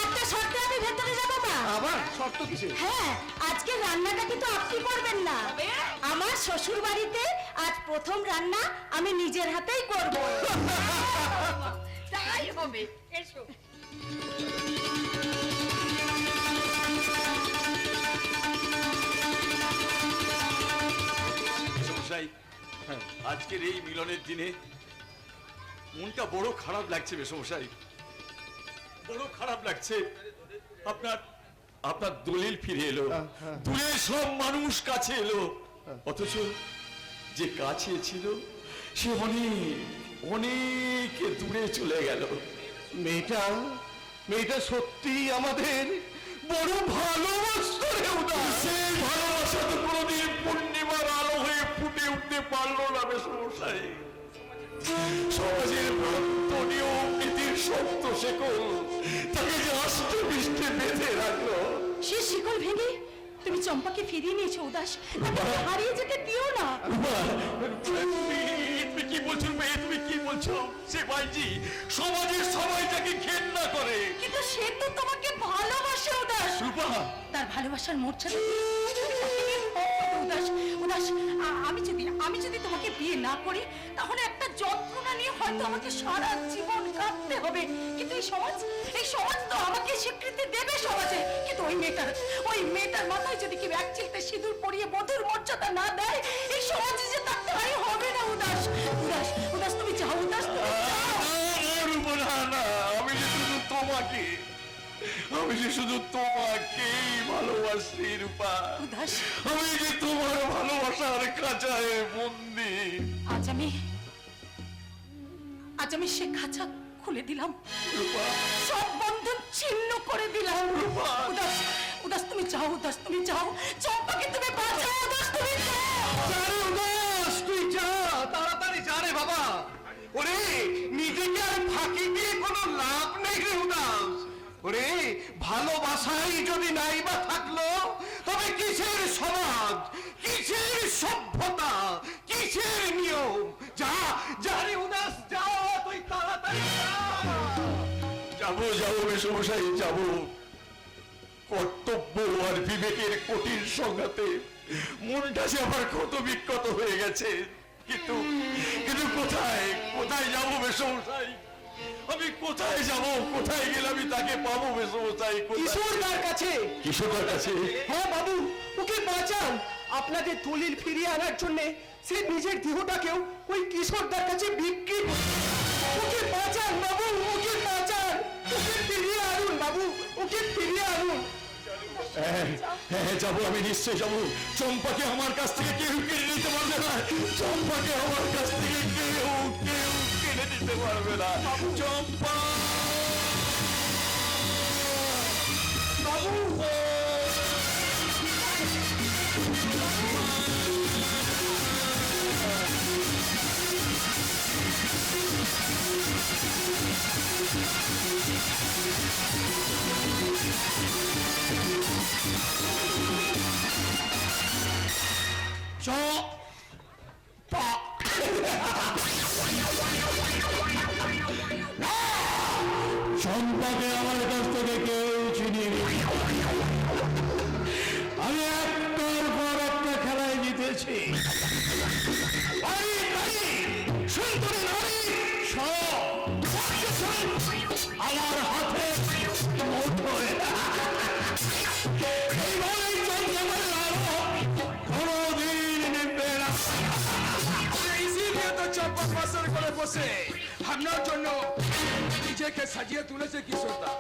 একটা শর্তে আমি ভেতরে যাবো মা। আবার শর্ত কিসে? হ্যাঁ, আজকে রান্নাটা কিন্তু আপনি করবেন না। তবে? আমার শ্বশুর বাড়িতে আজ প্রথম রান্না আমি নিজের হাতেই করব। তাই হবে। এসো। মেসমশাই, আজকের এই মিলনের দিনে মনটা বড় খারাপ লাগছে মেসমশাই, বড় খারাপ লাগছে। আপনার আপনার দলিল ফিরে এলো, দূরের সব মানুষ কাছে এলো, অথচ যে কাছে ছিল সে অনেক অনেক দূরে চলে গেল। মেয়েটা সত্যি আমাদের বড় ভালোবাসতো রে উদা। সেই ভালোবাসা তো কোনোদিন পূর্ণিমার আলো হয়ে ফুটে উঠতে পারলো না মেসমশাই। সমাজের ভক্ত নিয়ম নীতির শক্ত শেকল তাকে যে আষ্টে পৃষ্ঠে বেঁধে রাখলো। সে শিকল ভেঙে তুমি চম্পাকে ফিরিয়ে নিয়েছো উদাস, তাকে হারিয়ে যেতে দিও না। তুমি কি বলছো মেয়ে, তুমি কি বলছো? সে ভাইজি সমাজের সবাই তাকে ঘেন্না করে। কিন্তু সে তো তোমাকে ভালোবাসে উদাস। রূপা, তার ভালোবাসার মূর্ছাতে উদাস উদাস আমি যদি তোমাকে বিয়ে না করি তাহলে একটা যন্ত্রণা নিয়ে হয়তো আমাকে সারা জীবন কাঁদতে হবে। কিন্তু এই সমাজ তো আমাকে স্বীকৃতি দেবে সমাজে। কিন্তু ওই মেয়েটার মাথায় যদি কেউ এক চিলতে সিঁদুর পরিয়ে বধুর মর্যাদা না দেয়, এই সমাজে যে তার ঠাঁই হবে না। উদাস উদাস উদাস তুমি যাও, উদাস তুমি যাও। রূপা, না, আমি যে শুধু তোমাকেই ভালোবাসি রূপা। উদাস, আমি যে তোমার ভালোবাসার খাঁচায় বন্দি। আজ আমি সে খাঁচা খুলে দিলাম, রূপা, সব বন্ধন ছিন্ন করে দিলাম। উদাস উদাস তুমি যাও, উদাস তুমি যাও, চম্পাকে তুমি বাঁচাও। উদাস তুমি যাও। আরে উদাস, তুই যা, তাড়াতাড়ি যা রে বাবা। ওরে, নিজেকে আর ফাঁকি দিয়ে কোনো লাভ নেই রে উদাস। ওরে, ভালোবাসাই যদি নাই বা থাকলো, তবে কিসের সমাজ, কিসের সভ্যতা, কিসের নিয়ম? যা যা রে উদাস, যা, তুই তাড়াতাড়ি যা। যাবো মেসমশাই, যাবো। কর্তব্য আর বিবেকের কঠিন সংঘাতে মনটা যে আমার ক্ষত বিক্ষত হয়ে গেছে। কিন্তু কোথায় যাবো মেসমশাই? আমি কোথায় যাব? কোথায় গেলে আমি তাকে পাবো মেসমশাই? কিশোরদার কাছে। কিশোরদার কাছে? হ্যাঁ বাবু, ওকে বাঁচান। আপনাদের দলিল ফিরিয়ে আনার জন্য সে নিজের দেহটাকেও ওই কিশোরদার কাছে বিক্রি করছে। ওকে বাঁচান বাবু, ওকে বাঁচান, ওকে ফিরিয়ে আনুন বাবু, ওকে ফিরিয়ে আনুন। হ্যাঁ, যাবো, আমি নিশ্চয়ই যাবো। চম্পাকে আমার কাছ থেকে কেউ কেড়ে নিতে পারবে না। চম্পাকে আমার কাছ থেকে কেউ কেড়ে নিতে পারবে না। চম্পা, বসে আপনার জন্য নিজেকে সাজিয়ে তুলেছে কিশোরদা।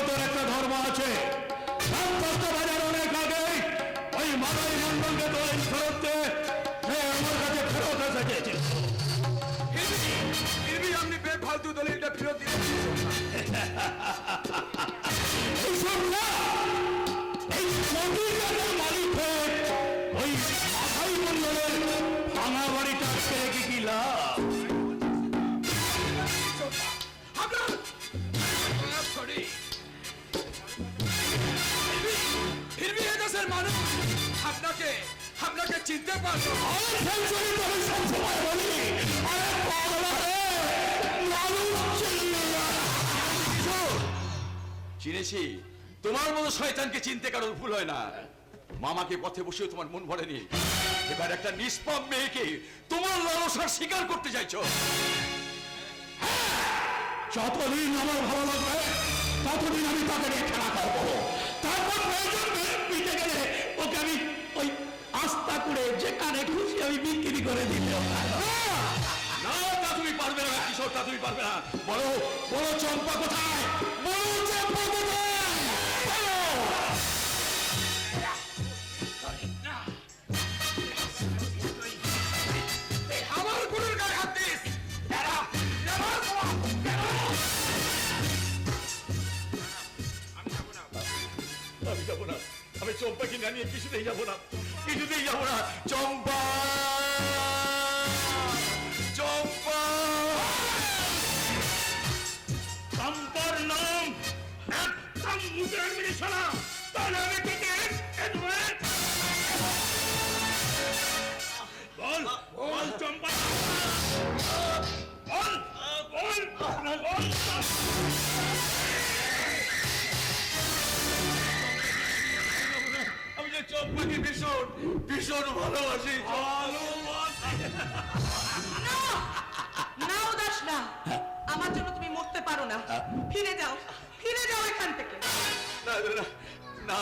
তোর একটা ধর্ম আছে। বাজার অনেক আগে ওই মাদাই মন্ডলকে তো এই ফেরত আমার কাছে ফেরত এসেছে। ফিরবি আপনি বেফালতু দলিলটা ফেরত দিলেন। এইসব না, এই কোটি টাকার মালিক হয়ে ওই মাদাই মন্ডলের ভাঙা বাড়িটা আটকে রেখে কি লাভ? সরি ফিরবি এ দেশের মানুষ আপনাকে আপনাকে চিনতে পারতো। সবসময় বলি আরে পাগলা রে, মানুষ চিনলি না। চিনেছি, তোমার মতো শয়তানকে চিনতে কারোর ভুল হয় না। মামাকে পথে বসেও তোমার মন ভরেনি, এবার একটা নিষ্পাপ মেয়েকে তোমার লালসার স্বীকার করতে চাইছো। যতদিন আমার ভালো লাগবে ততদিন আমি তাকে নিয়ে খেলা করবো। তারপর প্রয়োজন পিঠে গেলে ওকে আমি ওই আস্থা করে যেখানে খুশি আমি বিক্রি করে দিলে। না, তা তুমি পারবে না কিশোর, তা তুমি পারবে না। বলো বলো চম্পা কোথায়? বলো চম্পা কোথায়? বলো। আমার গুরুর গায়ে হাত দিস। আমি যাবো না, আমি চম্পাকে না নিয়ে কিছুতেই যাবো না, কিছুতেই যাবো না। চম্পা, চম্পা, চম্পার নাম একদম মুখে রাখবি শোনা, তাহলে আমি তোকে বল বল চম্পা বল বল বল। আমি যে চম্পাকে ভীষণ ভীষণ ভালোবাসি। না উদাস না, আমার জন্য তুমি মরতে পারো না। ফিরে যাও, ফিরে যাও এখান থেকে। না না না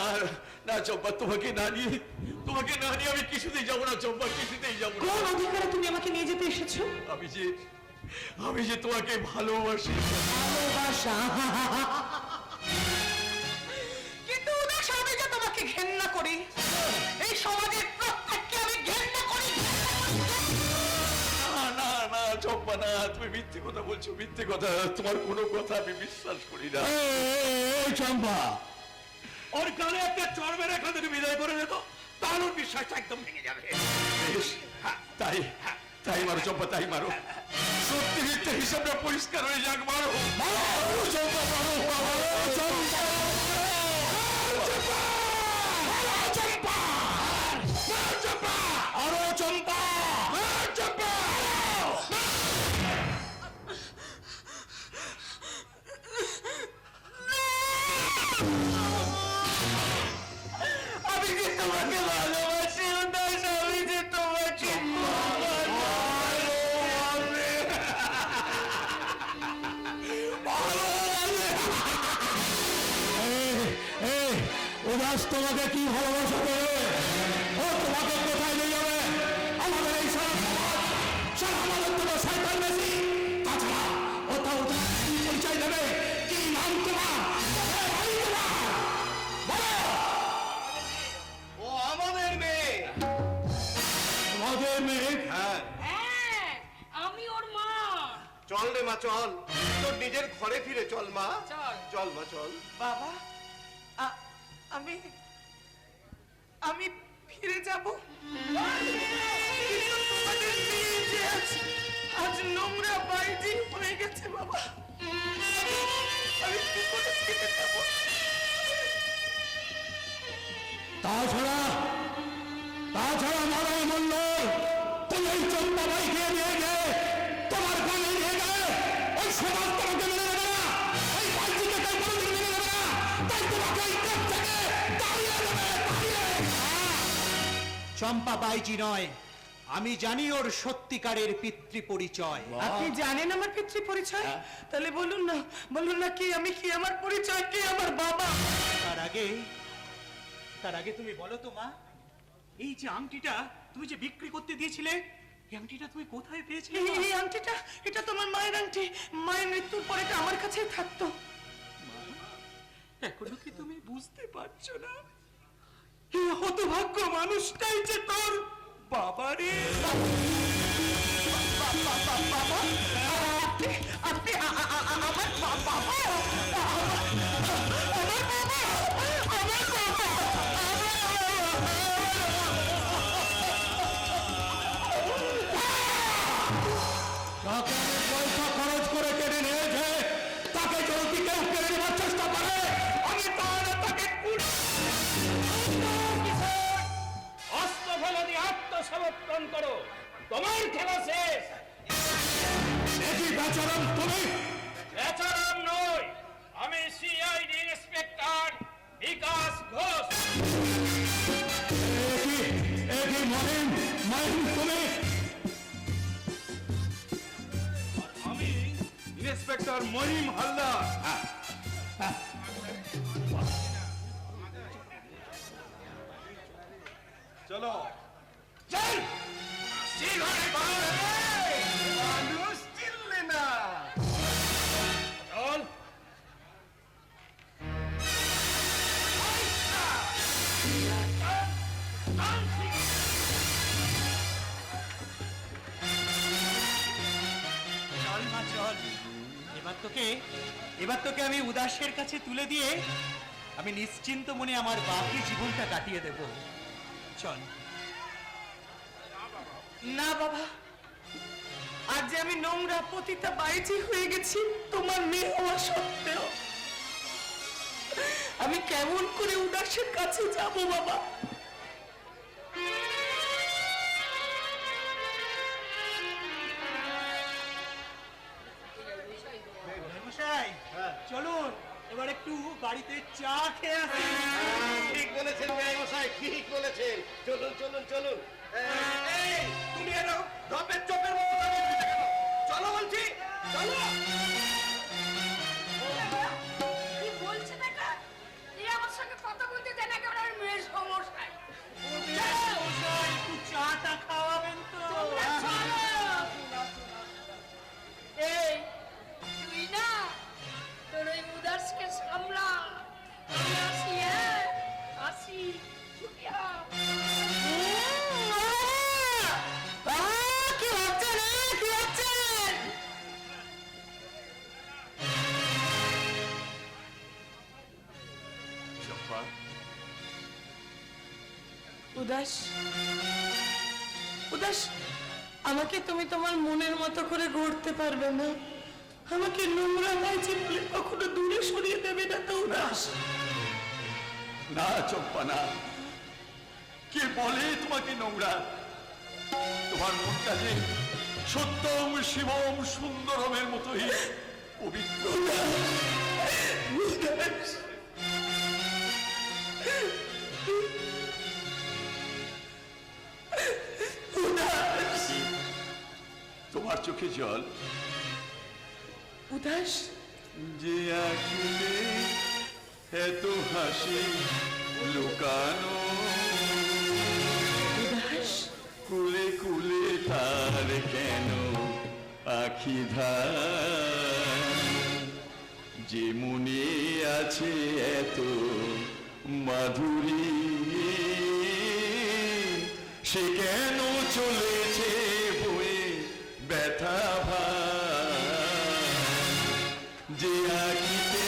না চম্পা, তোমাকে না নিয়ে আমি কিছুতেই যাবো না চম্পা, কিছুতেই যাবো না। কোন অধিকারে তুমি আমাকে নিয়ে যেতে এসেছো? আমি যে তোমাকে ভালোবাসি। ভালোবাসা? কিন্তু উদাস, আমি যে তোমাকে ঘেন্না করি। এই সমাজের প্রত্যেককে আমি ঘেন্না করি। না না না চম্পা, না, তুমি মিথ্যে কথা বলছো, মিথ্যে কথা। তোমার কোনো কথা আমি বিশ্বাস করি না। এই চম্পা, ওর কানে একটা চড় মেরে এখান থেকে বিদায় করে দিত, তাহলে ওর বিশ্বাসটা একদম ভেঙে যাবে। বেশ, তাই তাই মারো চম্পা, তাই মারো। সত্যি মিথ্যে হিসাবটা পরিষ্কার হয়ে যাক, মারো মারো চম্পা, মারো মারো চম্পা। আরো চম্পা, চম্পা। আমি যে তোমাকে ভালোবাসি উদাস, আমি যে তোমাকে উদাস তোমাকে কি ভালোবাসা দেবে? ও তোমাকে কোথায় নিয়ে যাবে? আমাদের এই সারা আমাদের তোমার শয়তান বেশি। তাছাড়া ও তাও কি পরিচয় দেবে? কি নাম তোমার? কোথায় বাড়ি তোমার? বলো। ও আমাদের মেয়ে। তোমাদের মেয়ে? হ্যাঁ, হ্যাঁ, আমি ওর মা। চল রে মা, চল তোর নিজের ঘরে ফিরে চল মা। চল। চল মা, চল। বাবা, আমি আমি ফিরে যাব। কিন্তু তোমাদের মেয়ে যে আজ নোংরা বাইজি হয়ে গেছে বাবা। আমি কি করে ফিরে যাব? তাছাড়া মারাই মন্ডল, তুমি এই চম্পা ভাইকে নিয়ে গিয়ে তোমার গ্রামে নিয়ে গেলে ওই সমাজ তোমাকে মেনে নেবে না, ওই বাইজিকে কেউ কোনোদিন মেনে নেবে না। তাই তোমাকে এই দেশ থেকে তাড়িয়ে দেবে, তাড়িয়ে। চম্পা বাইজি নয়, আমি জানি ওর সত্যিকারের পিতৃ পরিচয়। আপনি জানেন আমার পিতৃ পরিচয়? তাহলে বলুন না কি আমি, কি আমার পরিচয়, কি আমার বাবা? তার আগে তুমি বলো তো মা, এই যে আংটিটা তুমি যে বিক্রি করতে দিয়েছিলে এই আংটিটা তুমি কোথায় পেয়েছিলে এই আংটিটা, এটা তোমার মায়ের আংটি। মায়ের মৃত্যুর পরে এটা আমার কাছেই থাকতো। এখনো কি তুমি বুঝতে পারছো না এই হতভাগ্য মানুষটাই যে তোর বাবারে? আপনি আমার বাবা? টাকা পয়সা খরচ করে কেড়ে নিয়েছে, তাকে যদি কেউ কেড়ে নেওয়ার চেষ্টা করে আমি তাহলে তাকে অস্ত্র ফেলে দিয়ে আত্মসমর্পণ করো, তোমার খেলা শেষ। একই বেচারাম তুমি। বেচারাম নয়, আমি সিআইডি ইন্সপেক্টর বিকাশ ঘোষ। একই মহিম তুমি। আমি ইন্সপেক্টর মহিম হালদার। চলো চল মানুষ চিনলে না। চল। চল মা চল, এবার তোকে আমি উদাসের কাছে তুলে দিয়ে আমি নিশ্চিন্ত মনে আমার বাকি জীবনটা কাটিয়ে দেব। চল। না বাবা, আজ যে আমি নোংরা পতিতা বাইজি হয়ে গেছি তোমার মেয়ে হওয়া সত্ত্বেও, আমি কেমন করে উদাসের কাছে যাব বাবা? মশাই চলুন এবার একটু বাড়িতে চা খেয়ে আসি। ঠিক বলেছেন মেয়ে মশাই, ঠিক বলেছেন। চলুন চলুন চলুন। এই, তুমি এলো ঢপের চপের মতো দাঁড়িয়ে রয়েছে কেন? চলো বলছি, চলো। কি বলছে দেখা? এই আমার সঙ্গে কথা বলতে দেন না, কেন আমার মেয়ের সমস্যায়। মশাই একটু চাটা খাওয়াবেন তো? তোমরা চলো। এই, তুই না তোর ওই উদাসকে সামলা। আমি আসি, হ্যাঁ আসি। কি হচ্ছে না, কি হচ্ছে? উদাস, উদাস, আমাকে তুমি তোমার মনের মতো করে গড়তে পারবে না। আমাকে নোংরা হয়েছে বলে কখনো দূরে সরিয়ে দেবে না তো উদাস। না চম্পা না, কে বলে তোমাকে নোংরা? তোমার মনটা যে সত্যম শিবম সুন্দরমের মতোই পবিত্র। উদাস, উদাস, তোমার চোখে জল উদাস, যে আঁকিলে এত হাসি লুকানো, উদাস, কুলে কুলে তার কেন আখি ধার, যে মনে আছে এত মাধুরী, সে কেন চলেছে বয়ে ব্যথা ভার, যে আঁকিতে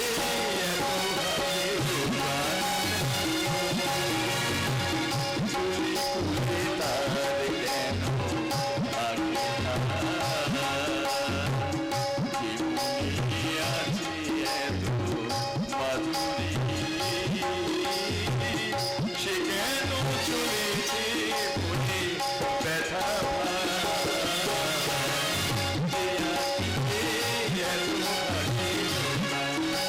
এত হাসি লুকানো, কুলে কুলে তার কেন আখি ধার, যে মনে আছে এত মাধুরী, সে কেন চলেছে বলে ব্যথা ভার, যে আঁকিতে এত হাসি লুকানো।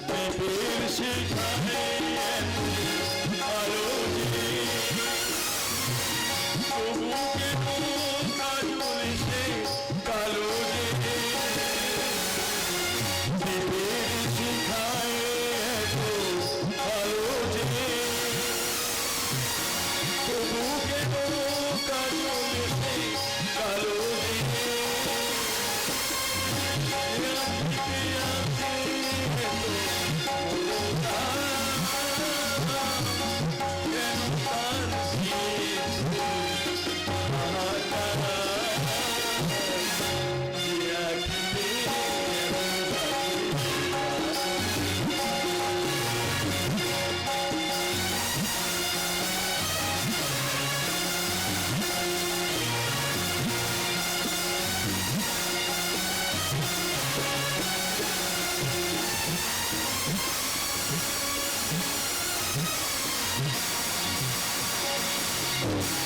দেবের সেখানে এত আলো যে ও